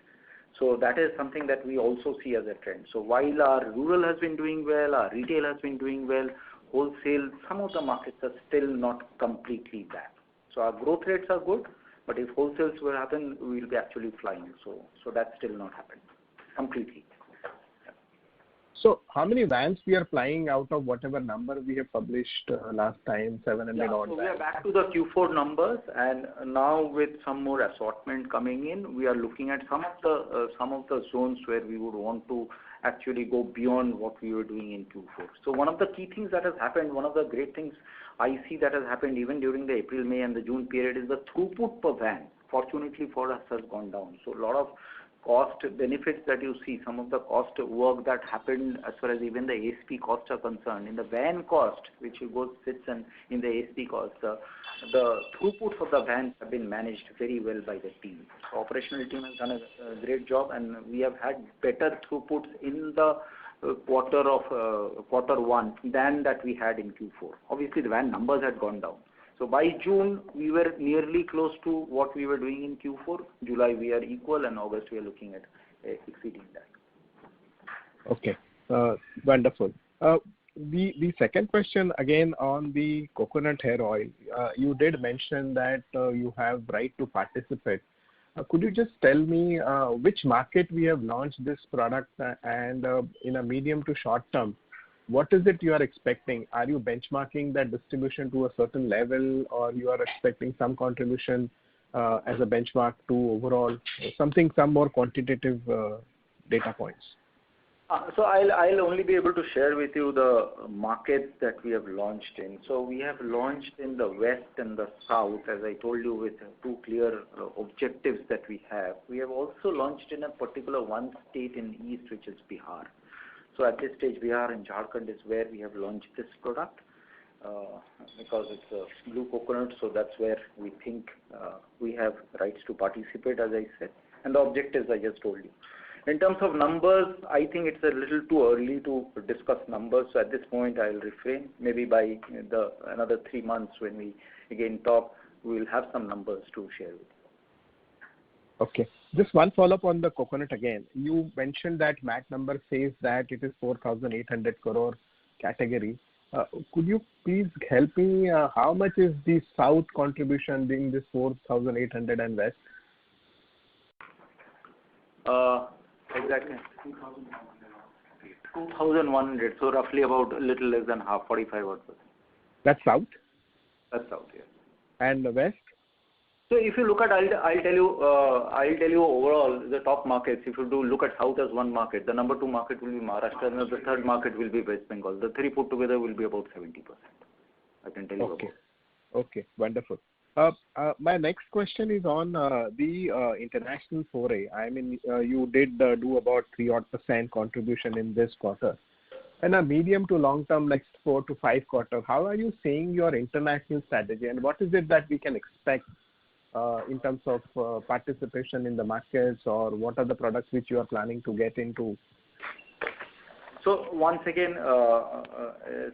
So that is something that we also see as a trend. So while our rural has been doing well, our retail has been doing well, wholesale, some of the markets are still not completely back. So our growth rates are good, but if wholesales will happen, we will be actually flying. So that's still not happened completely. So how many vans we are flying out of whatever number we have published last time, 700 odd so vans? we are back to the Q4 numbers, and now with some more assortment coming in, we are looking at some of the zones where we would want to actually go beyond what we were doing in Q4. So one of the key things that has happened, one of the great things I see that has happened even during the April, May and the June period, is the throughput per van, fortunately for us, has gone down. So a lot of cost benefits that you see, some of the cost work that happened as far as even the ASP costs are concerned. In the van cost, which sits in the ASP cost, the throughput for the vans have been managed very well by the team. So operational team has done a great job, and we have had better throughputs in the quarter one than that we had in Q4. Obviously, the van numbers had gone down. So by June, we were nearly close to what we were doing in Q4. July, we are equal, and August, we are looking at exceeding that. Okay, wonderful. The second question again on the coconut hair oil. You did mention that you have right to participate. Could you just tell me which market we have launched this product, and in a medium to short term, what is it you are expecting? Are you benchmarking that distribution to a certain level, or you are expecting some contribution as a benchmark to overall, some more quantitative data points? So I'll only be able to share with you the markets that we have launched in. So we have launched in the west and the south, as I told you, with two clear objectives that we have. We have also launched in a particular one state in east, which is Bihar. So at this stage, Bihar and Jharkhand is where we have launched this product, because it's a blue coconut, so that's where we think we have rights to participate, as I said. And the objectives I just told you. In terms of numbers, I think it's a little too early to discuss numbers. So at this point, I'll refrain. Maybe by another 3 months when we again talk, we will have some numbers to share with you. Okay. Just one follow-up on the coconut again. You mentioned that MAT number says that it is 4,800 crore category. Could you please help me? How much is the south contribution in this 4,800 and west? Exactly. 2,100. So roughly about a little less than half, 45%. That's south? That's south, yes. And the west? So if you look at, I'll tell you overall the top markets. If you look at south as one market, the number 2 market will be Maharashtra, and the third market will be West Bengal. The three put together will be about 70%. I can tell you. Okay. Okay, wonderful. My next question is on the international foray. I mean, you did do about 3% contribution in this quarter. And a medium to long term, next 4 to 5 quarters, how are you seeing your international strategy, and what is it that we can expect in terms of participation in the markets, or what are the products which you are planning to get into? So once again,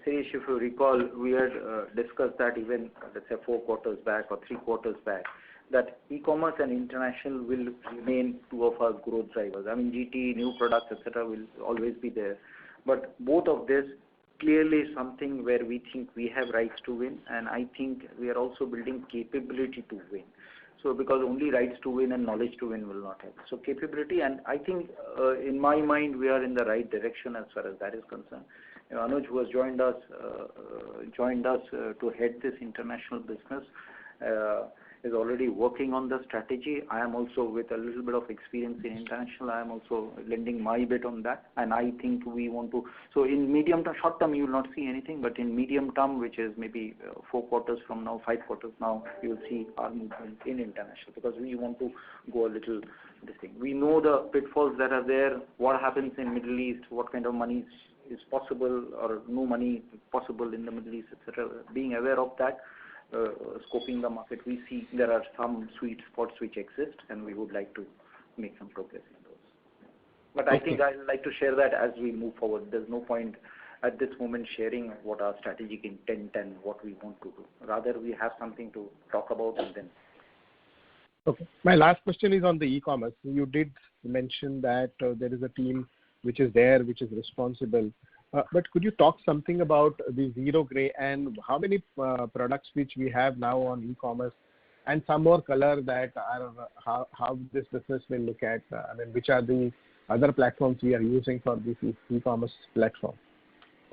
Sirish, if you recall, we had discussed that even, let's say, 4 quarters back or 3 quarters back, that e-commerce and international will remain two of our growth drivers. I mean, GT, new products, etc., will always be there. But both of this clearly something where we think we have rights to win, and I think we are also building capability to win. So because only rights to win and knowledge to win will not help. So capability, and I think in my mind we are in the right direction as far as that is concerned. Anuj, who has joined us to head this international business, is already working on the strategy. I am also, with a little bit of experience in international, I am also lending my bit on that, and I think we want to. So in medium term, short term, you will not see anything, but in medium term, which is maybe 4 quarters from now, 5 quarters now, you will see our movement in international, because we want to go a little this thing. We know the pitfalls that are there, what happens in Middle East, what kind of money is possible or no money possible in the Middle East, etc. Being aware of that, scoping the market, we see there are some sweet spots which exist, and we would like to make some progress in those. But I think I'd like to share that as we move forward. There's no point at this moment sharing what our strategic intent and what we want to do. Rather, we have something to talk about and then. Okay. My last question is on the e-commerce. You did mention that there is a team which is there, which is responsible. But could you talk something about the Zero Grey and how many products which we have now on e-commerce, and some more color that are how this business will look at, I mean, which are the other platforms we are using for this e-commerce platform?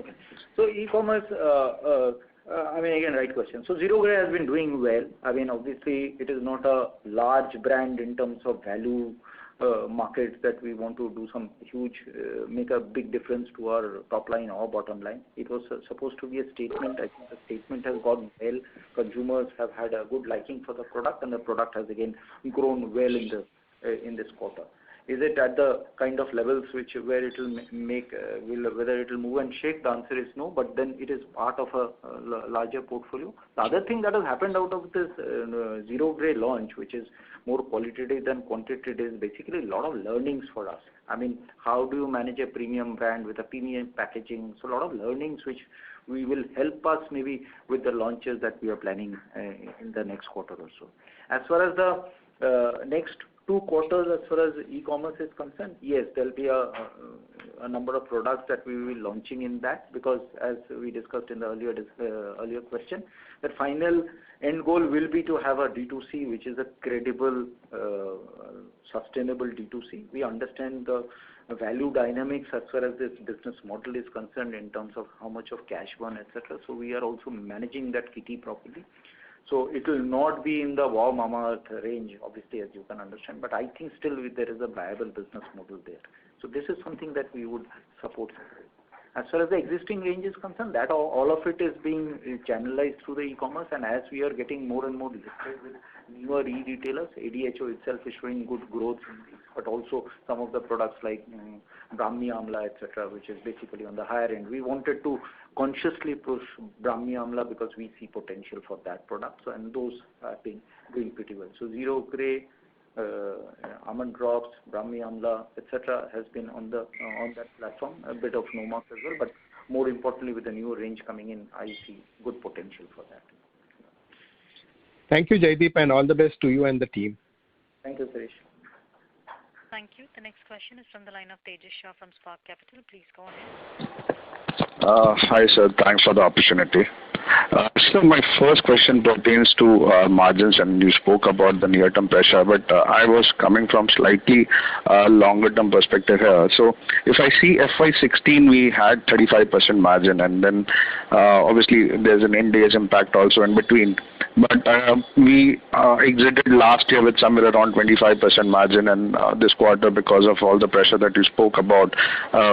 Okay. So e-commerce, I mean, again, right question. So Zero Grey has been doing well. I mean, obviously, it is not a large brand in terms of value markets that we want to do some huge, make a big difference to our top line or bottom line. It was supposed to be a statement. I think the statement has gone well. Consumers have had a good liking for the product, and the product has again grown well in this quarter. Is it at the kind of levels where it will make, whether it will move and shake? The answer is no, but then it is part of a larger portfolio. The other thing that has happened out of this Zero Grey launch, which is more qualitative than quantitative, is basically a lot of learnings for us. I mean, how do you manage a premium brand with a premium packaging? So a lot of learnings which we will help us maybe with the launches that we are planning in the next quarter or so. As far as the next 2 quarters, as far as e-commerce is concerned, yes, there will be a number of products that we will be launching in that, because as we discussed in the earlier question, the final end goal will be to have a D2C which is a credible, sustainable D2C. We understand the value dynamics as far as this business model is concerned in terms of how much of cash burn, etc. So we are also managing that kitty properly. So it will not be in the Wow Mamaearth range, obviously, as you can understand, but I think still there is a viable business model there. So this is something that we would support. As far as the existing range is concerned, that all of it is being channelized through the e-commerce, and as we are getting more and more listed with newer e-retailers, ADHO itself is showing good growth in these, but also some of the products like Brahmi Amla, etc., which is basically on the higher end. We wanted to consciously push Brahmi Amla because we see potential for that product, so, and those have been doing pretty well. So Zero Grey, Almond Drops, Brahmi Amla, etc., has been on that platform. A bit of Nomarks as well, but more importantly, with the new range coming in, I see good potential for that. Thank you, Jaideep, and all the best to you and the team. Thank you, Suresh. Thank you. The next question is from the line of Tejas Shah from Spark Capital. Please go ahead. Hi, sir. Thanks for the opportunity. So my first question pertains to margins, and you spoke about the near-term pressure, but I was coming from slightly longer-term perspective here. So if I see FY16, we had 35% margin, and then obviously there's an Ind AS impact also in between. But we exited last year with somewhere around 25% margin, and this quarter, because of all the pressure that you spoke about,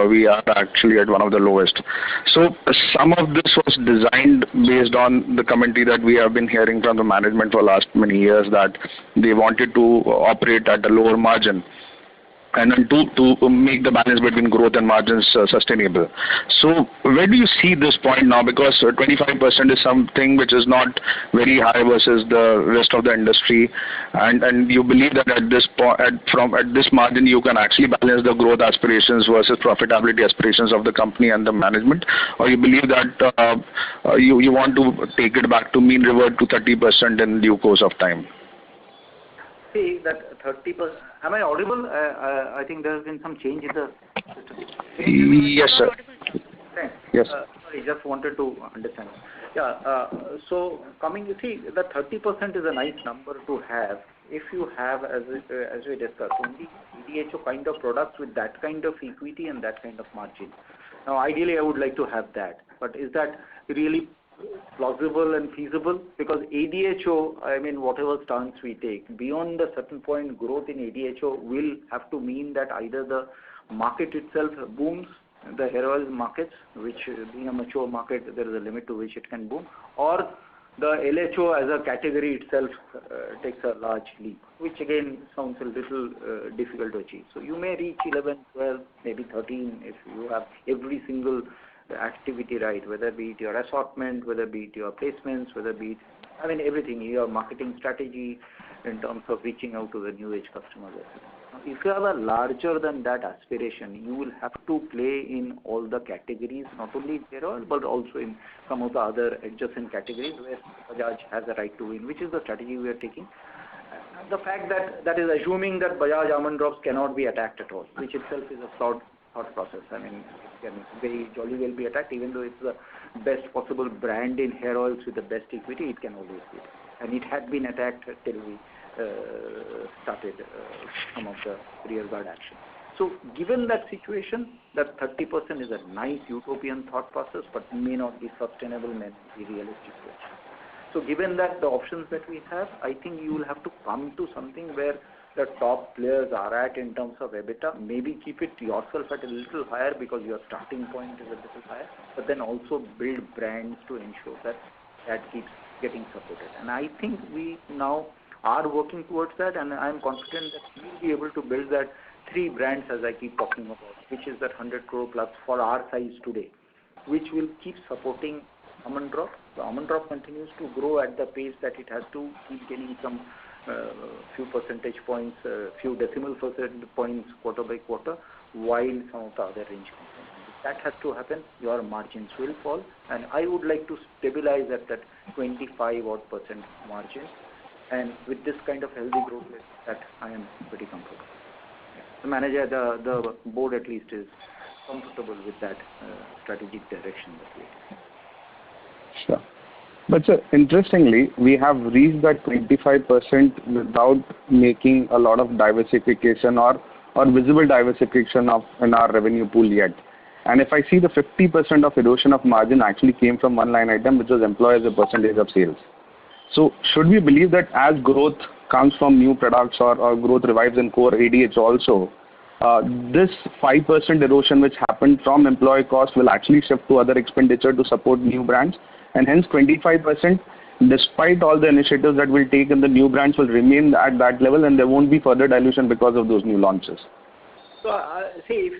we are actually at one of the lowest. So some of this was designed based on the commentary that we have been hearing from the management for last many years, that they wanted to operate at a lower margin and then to make the balance between growth and margins sustainable. So where do you see this point now? Because 25% is something which is not very high versus the rest of the industry, and you believe that at this margin you can actually balance the growth aspirations versus profitability aspirations of the company and the management, or you believe that you want to take it back to mean revert to 30% in due course of time? See that 30%. Am I audible? I think there has been some change in the system. Yes, sir. Thanks. Yes. Sorry, just wanted to understand. Yeah. So you see, the 30% is a nice number to have if you have, as we discussed, only ADHO kind of products with that kind of equity and that kind of margin. Now, ideally, I would like to have that, but is that really plausible and feasible? Because ADHO, I mean, whatever stance we take, beyond a certain point, growth in ADHO will have to mean that either the market itself booms, the hair oil markets, which being a mature market, there is a limit to which it can boom, or the LHO as a category itself takes a large leap, which again sounds a little difficult to achieve. So you may reach 11, 12, maybe 13 if you have every single activity right, whether be it your assortment, whether be it your placements, whether be it, I mean, everything, your marketing strategy in terms of reaching out to the new age customers. Now, if you have a larger than that aspiration, you will have to play in all the categories, not only in hair oil, but also in some of the other adjacent categories where Bajaj has a right to win, which is the strategy we are taking. The fact that is assuming that Bajaj Almond Drops cannot be attacked at all, which itself is a flawed thought process. I mean, it can very jolly well be attacked, even though it's the best possible brand in hair oils with the best equity, it can always be attacked. And it had been attacked till we started some of the rearguard action. So given that situation, that 30% is a nice utopian thought process, but may not be sustainable, may not be realistic. So given that the options that we have, I think you will have to come to something where the top players are at in terms of EBITDA, maybe keep it yourself at a little higher because your starting point is a little higher, but then also build brands to ensure that that keeps getting supported. And I think we now are working towards that, and I am confident that we will be able to build that 3 brands as I keep talking about, which is that 100 crore plus for our size today, which will keep supporting Almond Drop. The Almond Drop continues to grow at the pace that it has to, keep getting some few percentage points, few decimal percentage points quarter by quarter, while some of the other range components. If that has to happen, your margins will fall, and I would like to stabilize at that 25% margin, and with this kind of healthy growth rate, that I am pretty comfortable. The manager, the board at least is comfortable with that strategic direction that we have. Sure. But sir, interestingly, we have reached that 25% without making a lot of diversification or visible diversification in our revenue pool yet. And if I see the 50% of erosion of margin actually came from one line item, which was employee as a percentage of sales. So should we believe that as growth comes from new products or growth revives in core ADH also, this 5% erosion which happened from employee cost will actually shift to other expenditure to support new brands, and hence 25%, despite all the initiatives that we'll take in the new brands, will remain at that level, and there won't be further dilution because of those new launches. So see, if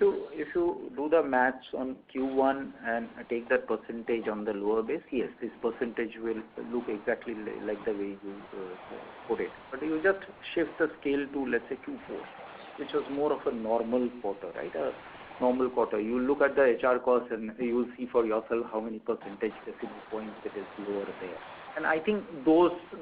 you do the maths on Q1 and take that percentage on the lower base, yes, this percentage will look exactly like the way you put it. But you just shift the scale to, let's say, Q4, which was more of a normal quarter, right? A normal quarter. You look at the HR costs and you will see for yourself how many percentage decimal points it is lower there. And I think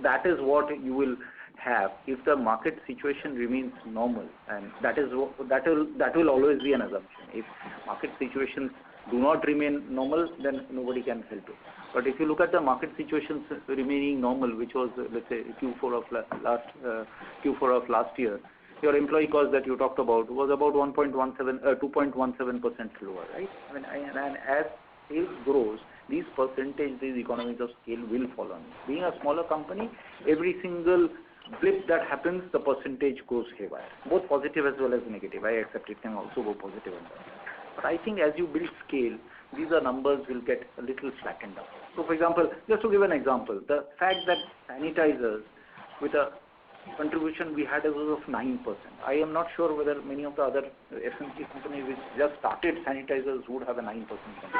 that is what you will have if the market situation remains normal, and that will always be an assumption. If market situations do not remain normal, then nobody can help it. But if you look at the market situations remaining normal, which was, let's say, Q4 of last year, your employee cost that you talked about was about 2.17% lower, right? I mean, and as sales grows, these economies of scale will fall on. Being a smaller company, every single blip that happens, the percentage goes haywire, both positive as well as negative. I accept it can also go positive and that. But I think as you build scale, these numbers will get a little flattened out. So for example, just to give an example, the fact that sanitizers with a contribution we had was of 9%. I am not sure whether many of the other FMCG companies which just started sanitizers would have a 9% contribution.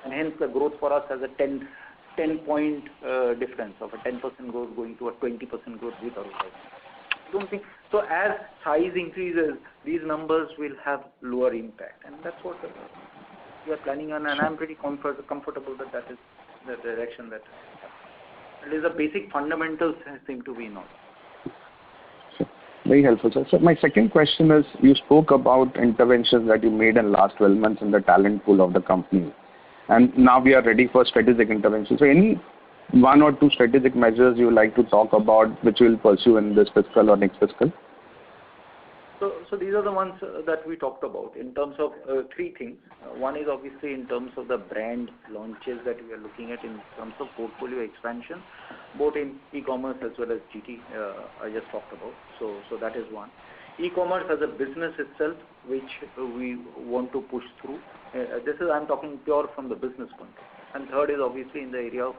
And hence the growth for us has a 10-point difference of a 10% growth going to a 20% growth with our size. Don't think so. As size increases, these numbers will have lower impact, and that's what we are planning on. And I'm pretty comfortable that that is the direction that it is. The basic fundamentals seem to be in order. Very helpful, sir. So my second question is, you spoke about interventions that you made in last 12 months in the talent pool of the company, and now we are ready for strategic interventions. So any one or two strategic measures you would like to talk about which we will pursue in this fiscal or next fiscal? So these are the ones that we talked about in terms of three things. One is obviously in terms of the brand launches that we are looking at in terms of portfolio expansion, both in e-commerce as well as GT. I just talked about. So that is one. E-commerce as a business itself, which we want to push through. I'm talking pure from the business point. And third is obviously in the area of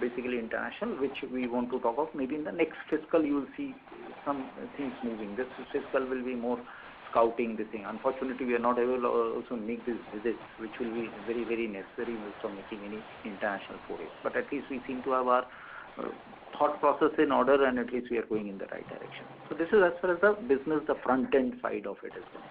basically international, which we want to talk of. Maybe in the next fiscal you will see some things moving. This fiscal will be more scouting this thing. Unfortunately, we are not able to also make these visits, which will be very, very necessary for making any international forays. But at least we seem to have our thought process in order, and at least we are going in the right direction. So this is as far as the business, the front end side of it is concerned.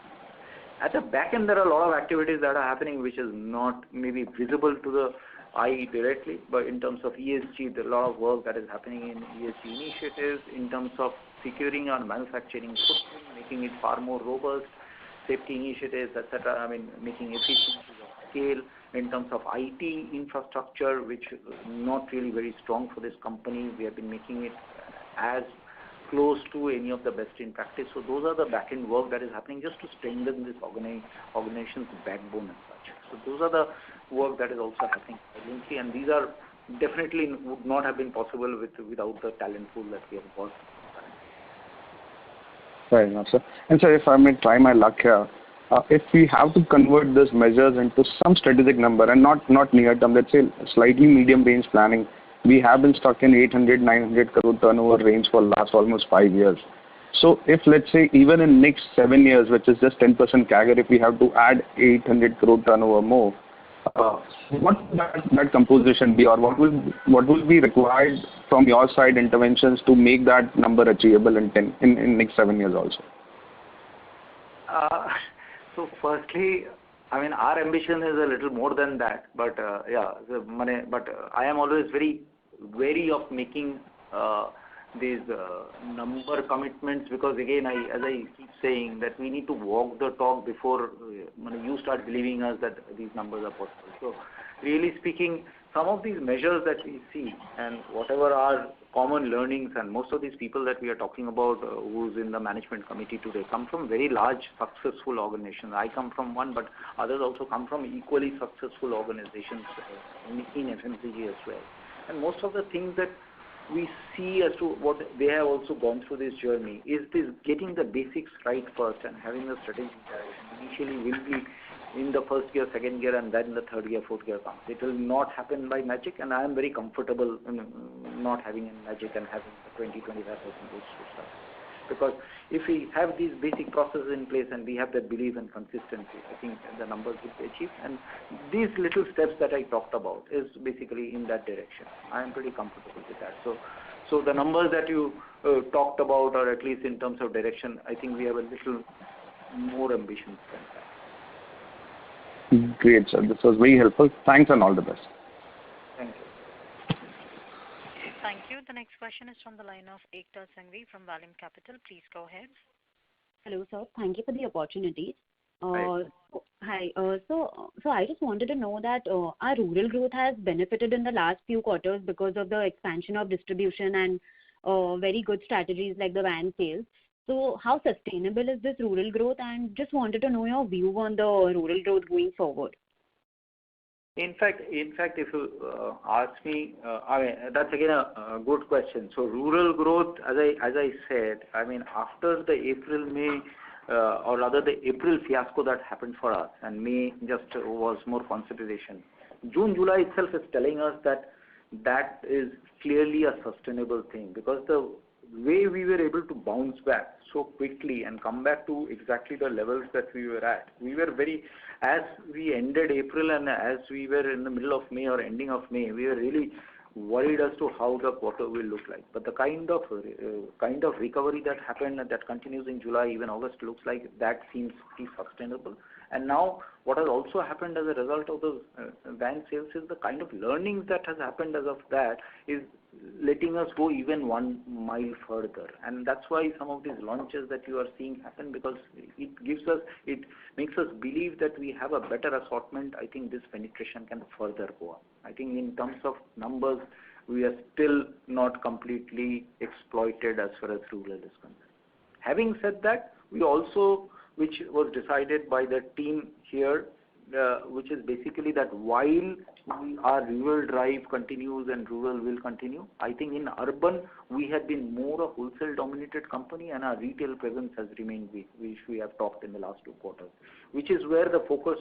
At the back end, there are a lot of activities that are happening which is not maybe visible to the eye directly, but in terms of ESG, there are a lot of work that is happening in ESG initiatives, in terms of securing our manufacturing footprint, making it far more robust, safety initiatives, etc. I mean, making efficiencies of scale, in terms of IT infrastructure, which is not really very strong for this company. We have been making it as close to any of the best in practice. So those are the back-end work that is happening just to strengthen this organization's backbone as such. So those are the work that is also happening silently, and these are definitely would not have been possible without the talent pool that we have got. Fair enough, sir. And sir, if I may try my luck here, if we have to convert these measures into some strategic number and not near term, let's say slightly medium range planning, we have been stuck in 800-900 crore turnover range for last almost 5 years. So if let's say even in next 7 years, which is just 10% CAGR, if we have to add 800 crore turnover more, what that composition be, or what will be required from your side interventions to make that number achievable in next 7 years also? So firstly, I mean, our ambition is a little more than that, but but I am always very wary of making these number commitments, because again, as I keep saying, that we need to walk the talk before you start believing us that these numbers are possible. So really speaking, some of these measures that we see and whatever are common learnings, and most of these people that we are talking about who's in the management committee today come from very large successful organizations. I come from one, but others also come from equally successful organizations in FMCG as well. And most of the things that we see as to what they have also gone through this journey is this getting the basics right first and having a strategic direction. Initially will be in the first gear, second gear, and then the third gear, fourth gear comes. It will not happen by magic, and I am very comfortable in not having a magic and having a 20-25% boost to start. Because if we have these basic processes in place and we have that belief and consistency, I think the numbers will be achieved. And these little steps that I talked about is basically in that direction. I am pretty comfortable with that. So the numbers that you talked about, or at least in terms of direction, I think we have a little more ambition than that. Great, sir. This was very helpful. Thanks and all the best. Thank you. Thank you. The next question is from the line of Ekta Sanghvi from Valium Capital. Please go ahead. Hello, sir. Thank you for the opportunity. Hi. Hi. So I just wanted to know that our rural growth has benefited in the last few quarters because of the expansion of distribution and very good strategies like the van sales. So how sustainable is this rural growth? And just wanted to know your view on the rural growth going forward. In fact, if you ask me, I mean, that's again a good question. So rural growth, as I said, I mean, after the April-May, or rather the April fiasco that happened for us, and May just was more consideration. June-July itself is telling us that that is clearly a sustainable thing, because the way we were able to bounce back so quickly and come back to exactly the levels that we were at. We were as we ended April and as we were in the middle of May or ending of May, we were really worried as to how the quarter will look like. But the kind of recovery that happened and that continues in July, even August, looks like that seems pretty sustainable. And now what has also happened as a result of the van sales is the kind of learnings that has happened as of that is letting us go even 1 mile further. And that's why some of these launches that you are seeing happen, because it makes us believe that we have a better assortment. I think this penetration can further go up. I think in terms of numbers, we are still not completely exploited as far as rural is concerned. Having said that, we also, which was decided by the team here, which is basically that while our rural drive continues and rural will continue, I think in urban we have been more a wholesale dominated company and our retail presence has remained weak, which we have talked in the last 2 quarters, which is where the focus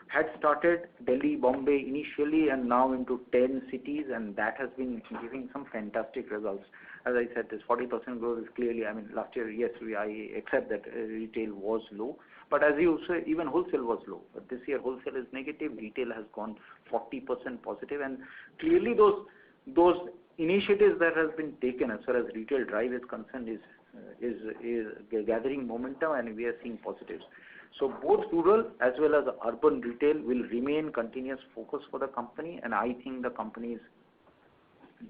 had started, Delhi, Bombay initially, and now into 10 cities, and that has been giving some fantastic results. As I said, this 40% growth is clearly, I mean, last year, yes, I accept that retail was low, but as you say, even wholesale was low. But this year, wholesale is negative, retail has gone 40% positive, and clearly those initiatives that has been taken as far as retail drive is concerned is gathering momentum, and we are seeing positives. So both rural as well as urban retail will remain continuous focus for the company, and I think the company's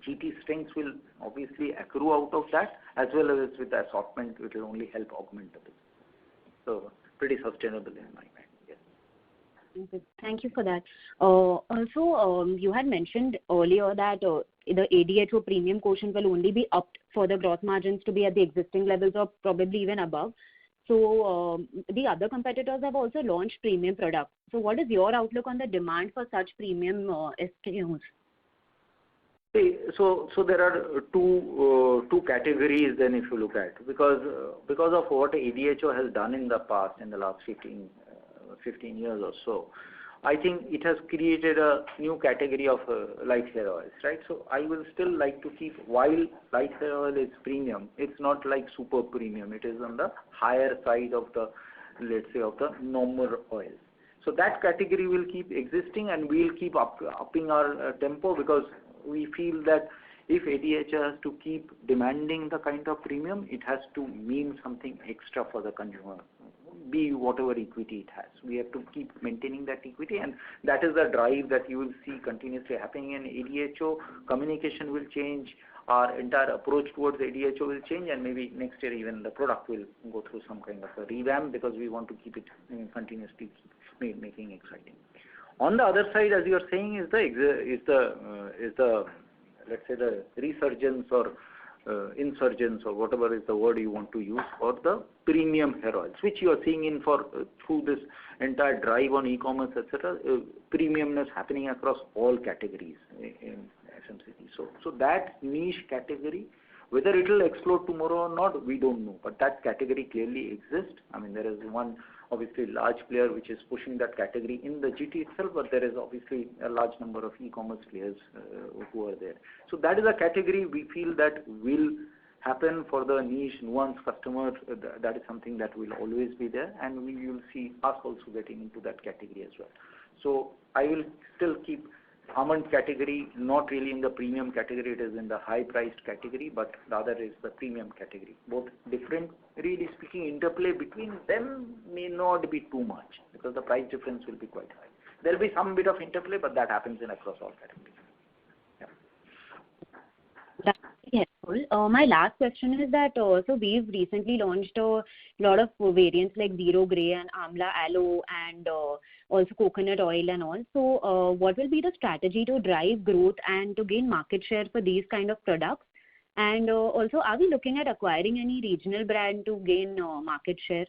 GT strengths will obviously accrue out of that, as well as with the assortment, which will only help augment the business. So pretty sustainable in my mind. Yes. Okay. Thank you for that. Also, you had mentioned earlier that the ADHO premium quotient will only be upped for the gross margins to be at the existing levels or probably even above. So the other competitors have also launched premium products. So what is your outlook on the demand for such premium SKUs? So there are two categories then if you look at, because of what ADHO has done in the past, in the last 15 years or so, I think it has created a new category of light hair oils, right? So I will still like to keep, while light hair oil is premium, it's not like super premium. It is on the higher side of the, let's say, of the normal oils. So that category will keep existing, and we'll keep upping our tempo, because we feel that if ADHO has to keep demanding the kind of premium, it has to mean something extra for the consumer, be whatever equity it has. We have to keep maintaining that equity, and that is the drive that you will see continuously happening in ADHO. Communication will change, our entire approach towards ADHO will change, and maybe next year even the product will go through some kind of a revamp, because we want to keep it continuously making exciting. On the other side, as you are saying, is the let's say the resurgence or insurgence or whatever is the word you want to use for the premium hair oils, which you are seeing through this entire drive on e-commerce, etc. Premiumness happening across all categories in FMCG. So that niche category, whether it will explode tomorrow or not, we don't know. But that category clearly exists. I mean, there is one obviously large player which is pushing that category in the GT itself, but there is obviously a large number of e-commerce players who are there. So that is a category we feel that will happen for the niche nuance customer. That is something that will always be there, and we will see us also getting into that category as well. So I will still keep almond category, not really in the premium category, it is in the high priced category, but the other is the premium category. Both different, really speaking, interplay between them may not be too much, because the price difference will be quite high. There will be some bit of interplay, but that happens in across all categories. Yeah. That's helpful. My last question is that so we've recently launched a lot of variants like Zero Grey and Amla Aloe and also coconut oil and all. So what will be the strategy to drive growth and to gain market share for these kind of products? And also, are we looking at acquiring any regional brand to gain market share?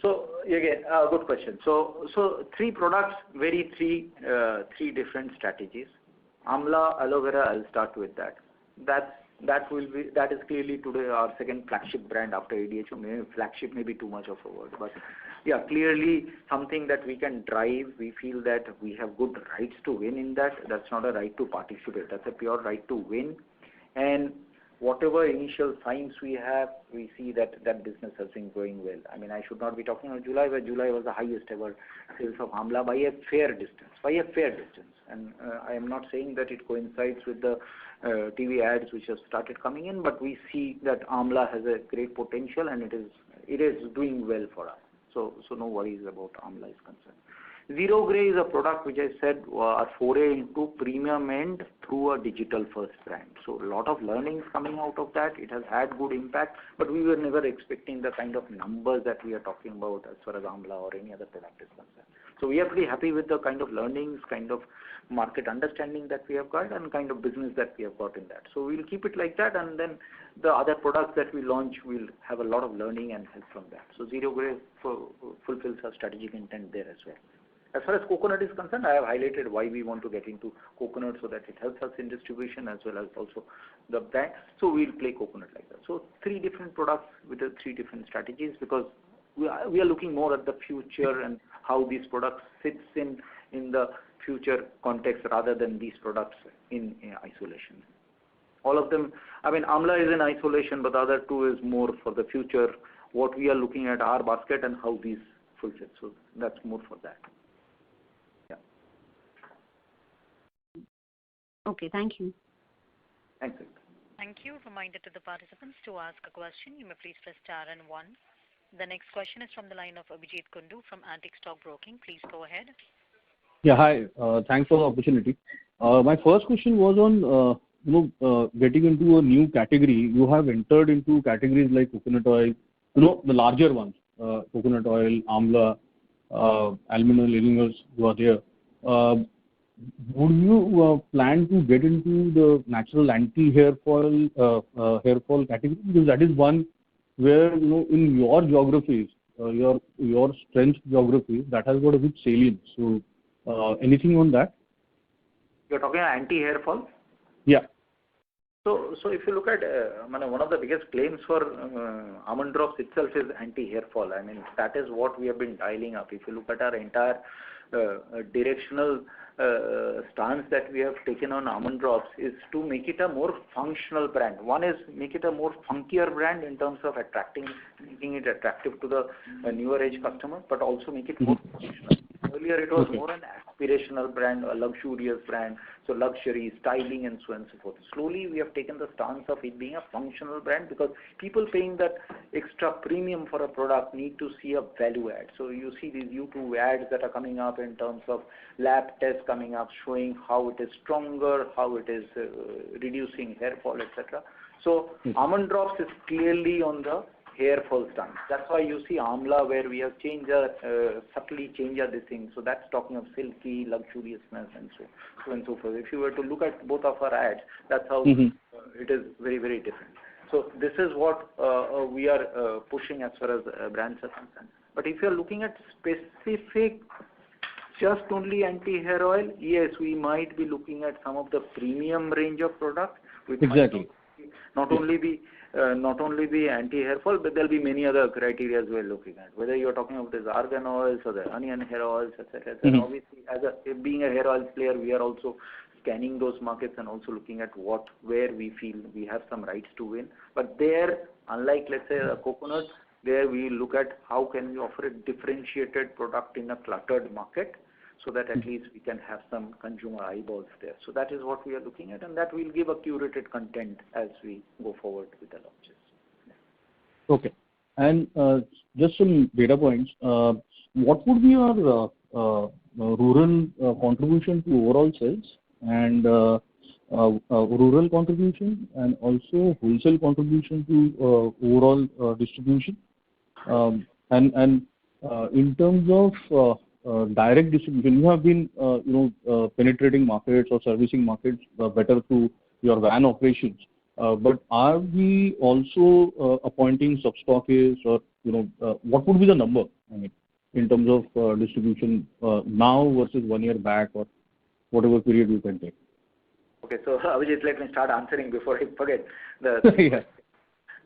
So again, good question. So 3 products, three different strategies. Amla, aloe vera, I'll start with that. That is clearly today our second flagship brand after ADHO. Maybe flagship may be too much of a word, but yeah, clearly something that we can drive. We feel that we have good rights to win in that. That's not a right to participate. That's a pure right to win. And whatever initial signs we have, we see that that business has been going well. I mean, I should not be talking of July, but July was the highest ever sales of Amla by a fair distance, And I am not saying that it coincides with the TV ads which have started coming in, but we see that Amla has a great potential and it is doing well for us. So no worries about Amla is concerned. Zero Grey is a product which I said are foray into premium end through a digital first brand. So a lot of learnings coming out of that. It has had good impact, but we were never expecting the kind of numbers that we are talking about as far as Amla or any other product is concerned. So we are pretty happy with the kind of learnings, kind of market understanding that we have got and kind of business that we have got in that. So we'll keep it like that, and then the other products that we launch will have a lot of learning and help from that. So Zero Grey fulfills our strategic intent there as well. As far as coconut is concerned, I have highlighted why we want to get into coconut so that it helps us in distribution as well as also the brand. So we'll play coconut like that. So 3 different products with 3 different strategies, because we are looking more at the future and how these products sits in the future context rather than these products in isolation. All of them, I mean, Amla is in isolation, but the other 2 is more for the future, what we are looking at our basket and how these fulfill. So that's more for that. Okay, thank you. Thanks. Thank you. Reminder to the participants to ask a question. You may please press star and 1. The next question is from the line of Abhijit Kundu from Antique Stock Broking. Please go ahead. Yeah, hi. Thanks for the opportunity. My first question was on getting into a new category. You have entered into categories like coconut oil, the larger ones, coconut oil, Amla, almond oil, oils, you are there. Would you plan to get into the natural anti-hair fall category? Because that is one where, in your geographies, your strength geography, that has got a good salience. So, anything on that? You're talking anti-hair fall? Yeah. So if you look at one of the biggest claims for Almond Drops itself is anti-hair fall. I mean, that is what we have been dialing up. If you look at our entire directional stance that we have taken on Almond Drops is to make it a more functional brand. One is make it a more funkier brand in terms of making it attractive to the newer age customer, but also make it more functional. Earlier it was more an aspirational brand, a luxurious brand, so luxury, styling and so on and so forth. Slowly we have taken the stance of it being a functional brand because people paying that extra premium for a product need to see a value add. So you see these YouTube ads that are coming up in terms of lab tests coming up showing how it is stronger, how it is reducing hair fall, etc. So Almond Drops is clearly on the hair fall stance. That's why you see Amla where we have subtly changed this thing. So that's talking of silky, luxuriousness and so on and so forth. If you were to look at both of our ads, that's how it is very, very different. So this is what we are pushing as far as brands are concerned. But if you are looking at specific, just only anti-hair oil, yes, we might be looking at some of the premium range of products, which exactly not only be anti-hair fall, but there'll be many other criteria as we're looking at. Whether you're talking about these argan oils or the onion hair oils, etc. Obviously, being a hair oils player, we are also scanning those markets and also looking at where we feel we have some rights to win. But there, unlike let's say a coconut, there we look at how can we offer a differentiated product in a cluttered market, so that at least we can have some consumer eyeballs there. So that is what we are looking at, and that will give a curated content as we go forward with the launches. Okay. And just some data points. What would be your rural contribution to overall sales and rural contribution and also wholesale contribution to overall distribution? And in terms of direct distribution, you have been penetrating markets or servicing markets better through your van operations. But are we also appointing sub-stockists or what would be the number? I mean, in terms of distribution now versus 1 year back or whatever period you can take. Okay, so Abhijit, let me start answering before I forget.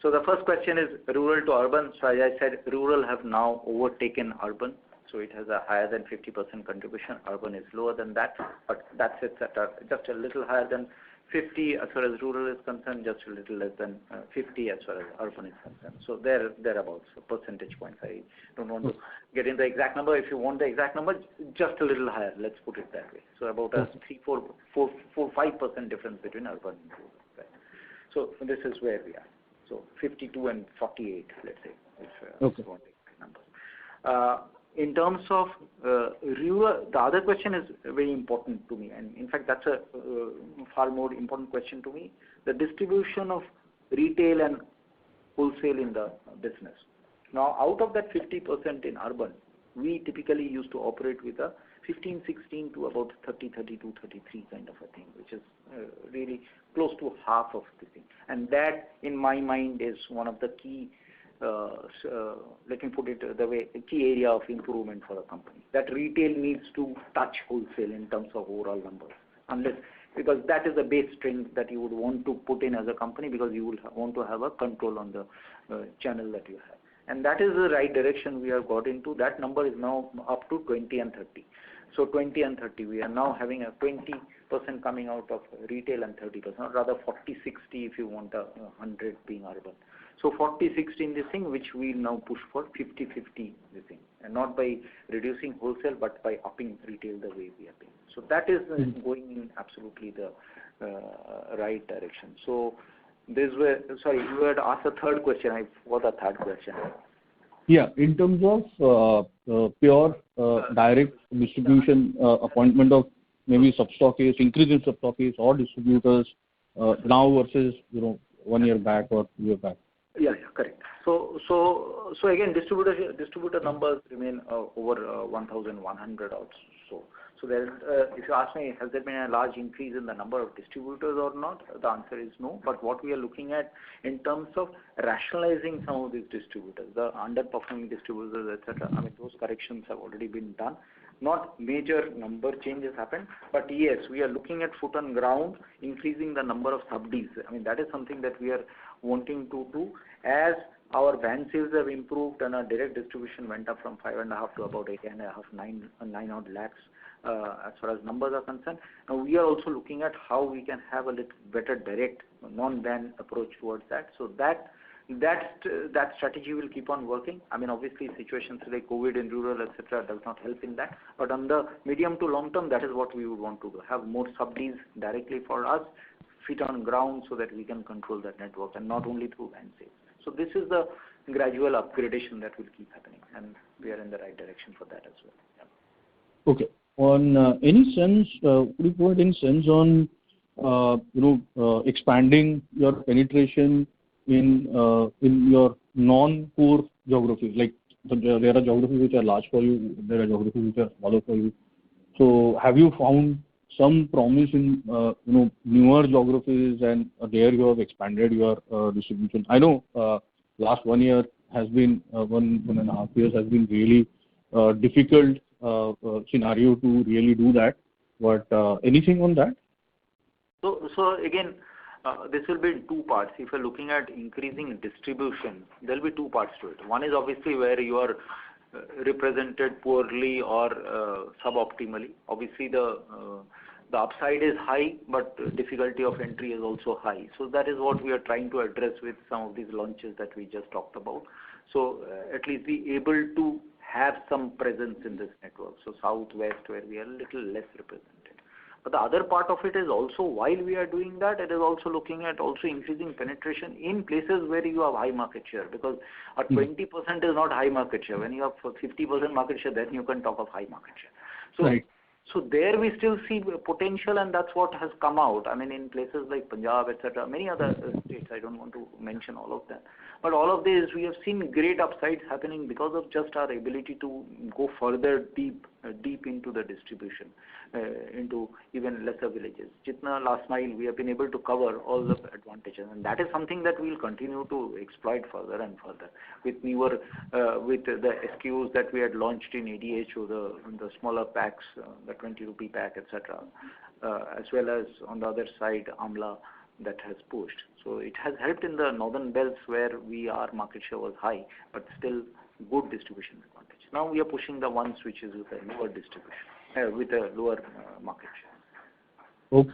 So the first question is rural to urban. So as I said, rural have now overtaken urban. So it has a higher than 50% contribution. Urban is lower than that, but that's it, just a little higher than 50 as far as rural is concerned, just a little less than 50 as far as urban is concerned. So thereabouts, so percentage points. I don't want to get in the exact number. If you want the exact number, just a little higher. Let's put it that way. So about a 5% difference between urban and rural. Right? So this is where we are. So 52 and 48, let's say, if you want the exact numbers. In terms of rural, the other question is very important to me, and in fact that's a far more important question to me, the distribution of retail and wholesale in the business. Now out of that 50% in urban, we typically used to operate with a 15, 16 to about 30, 32, 33 kind of a thing, which is really close to half of the thing. And that in my mind is one of the key let me put it the way, a key area of improvement for the company. That retail needs to touch wholesale in terms of overall numbers, because that is the base strength that you would want to put in as a company, because you will want to have a control on the channel that you have. And that is the right direction we have got into. That number is now up to 20 and 30. So 20 and 30, we are now having a 20% coming out of retail and 30%, or rather 40-60 if you want 100 being urban. So 40-60 in this thing, which we now push for 50-50 this thing, and not by reducing wholesale, but by upping retail the way we are doing. So that is going in absolutely the right direction. So this were, sorry, you had asked a third question. I forgot the third question. Yeah, in terms of pure direct distribution, appointment of maybe sub-stockists, increase in sub-stockists or distributors now versus 1 year back or 2 years back. Yeah, correct. So again, distributor numbers remain over 1,100 or so. So there, if you ask me, has there been a large increase in the number of distributors or not? The answer is no. But what we are looking at in terms of rationalizing some of these distributors, the underperforming distributors, etc. I mean, those corrections have already been done. Not major number changes happened, but yes, we are looking at foot on ground, increasing the number of sub-Ds. I mean, that is something that we are wanting to do as our van sales have improved and our direct distribution went up from 5.5 to about 8.5, 9 odd lakhs as far as numbers are concerned. Now we are also looking at how we can have a little better direct non-van approach towards that. So that strategy will keep on working. I mean, obviously situations like COVID in rural, etc. does not help in that. But on the medium to long term, that is what we would want to do. Have more sub-Ds directly for us, feet on ground, so that we can control that network and not only through van sales. So this is the gradual upgradation that will keep happening, and we are in the right direction for that as well. Yeah. Okay. On any sense, could you provide any sense on expanding your penetration in your non-core geographies? Like there are geographies which are large for you, there are geographies which are smaller for you. So have you found some promise in newer geographies, and there you have expanded your distribution? I know last 1 year has been 1.5 years has been really difficult scenario to really do that, but anything on that? So again, this will be in two parts. If you're looking at increasing distribution, there will be two parts to it. One is obviously where you are represented poorly or suboptimally. Obviously the upside is high, but difficulty of entry is also high. So that is what we are trying to address with some of these launches that we just talked about. So at least be able to have some presence in this network. So southwest, where we are a little less represented. But the other part of it is also, while we are doing that, it is also looking at also increasing penetration in places where you have high market share, because a 20% is not high market share. When you have 50% market share, then you can talk of high market share. So, right. So there we still see potential, and that's what has come out. I mean, in places like Punjab, etc., many other states, I don't want to mention all of them. But all of these, we have seen great upsides happening because of just our ability to go further deep into the distribution, into even lesser villages. Jitna last mile, we have been able to cover all the advantages, and that is something that we will continue to exploit further and further with newer, with the SKUs that we had launched in ADHO, the smaller packs, the 20 rupee pack, etc., as well as on the other side, Amla, that has pushed. So it has helped in the northern belts where our market share was high, but still good distribution advantage. Now we are pushing the ones which is with a lower distribution, with a lower market share. Okay.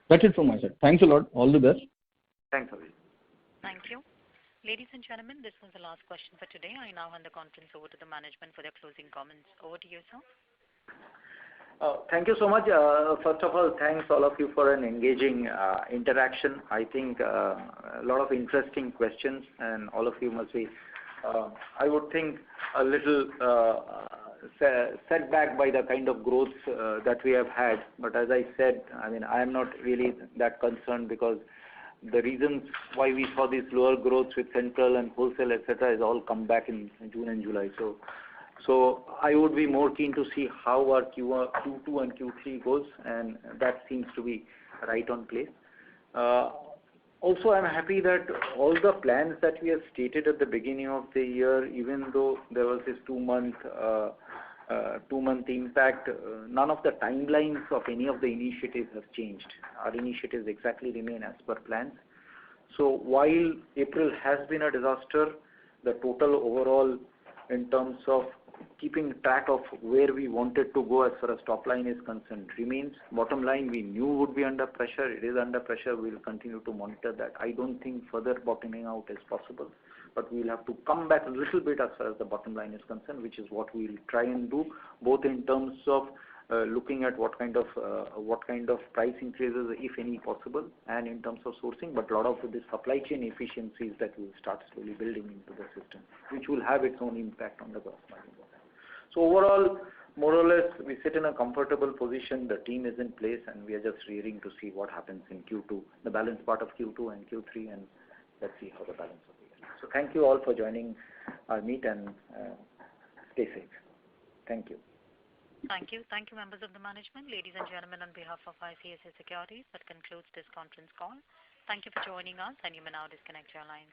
That's it from my side. Thanks a lot. All the best. Thanks, Abhijit. Thank you. Ladies and gentlemen, this was the last question for today. I now hand the conference over to the management for their closing comments. Over to you, sir. Thank you so much. First of all, thanks all of you for an engaging interaction. I think a lot of interesting questions, and all of you must be, I would think, a little set back by the kind of growth that we have had. But as I said, I mean, I am not really that concerned, because the reasons why we saw these lower growths with central and wholesale, etc., is all come back in June and July. So I would be more keen to see how our Q2 and Q3 goes, and that seems to be right on place. Also, I'm happy that all the plans that we have stated at the beginning of the year, even though there was this two-month impact, none of the timelines of any of the initiatives have changed. Our initiatives exactly remain as per plans. So while April has been a disaster, the total overall in terms of keeping track of where we wanted to go as far as top line is concerned remains. Bottom line, we knew would be under pressure. It is under pressure. We will continue to monitor that. I don't think further bottoming out is possible, but we will have to come back a little bit as far as the bottom line is concerned, which is what we will try and do, both in terms of looking at what kind of price increases, if any, possible, and in terms of sourcing, but a lot of the supply chain efficiencies that we will start slowly building into the system, which will have its own impact on the gross margin. So overall, more or less, we sit in a comfortable position. The team is in place, and we are just rearing to see what happens in Q2, the balance part of Q2 and Q3, and let's see how the balance of the year. So thank you all for joining our meet, and stay safe. Thank you. Thank you. Thank you, members of the management. Ladies and gentlemen, on behalf of ICICI Securities, that concludes this conference call. Thank you for joining us, and you may now disconnect your lines.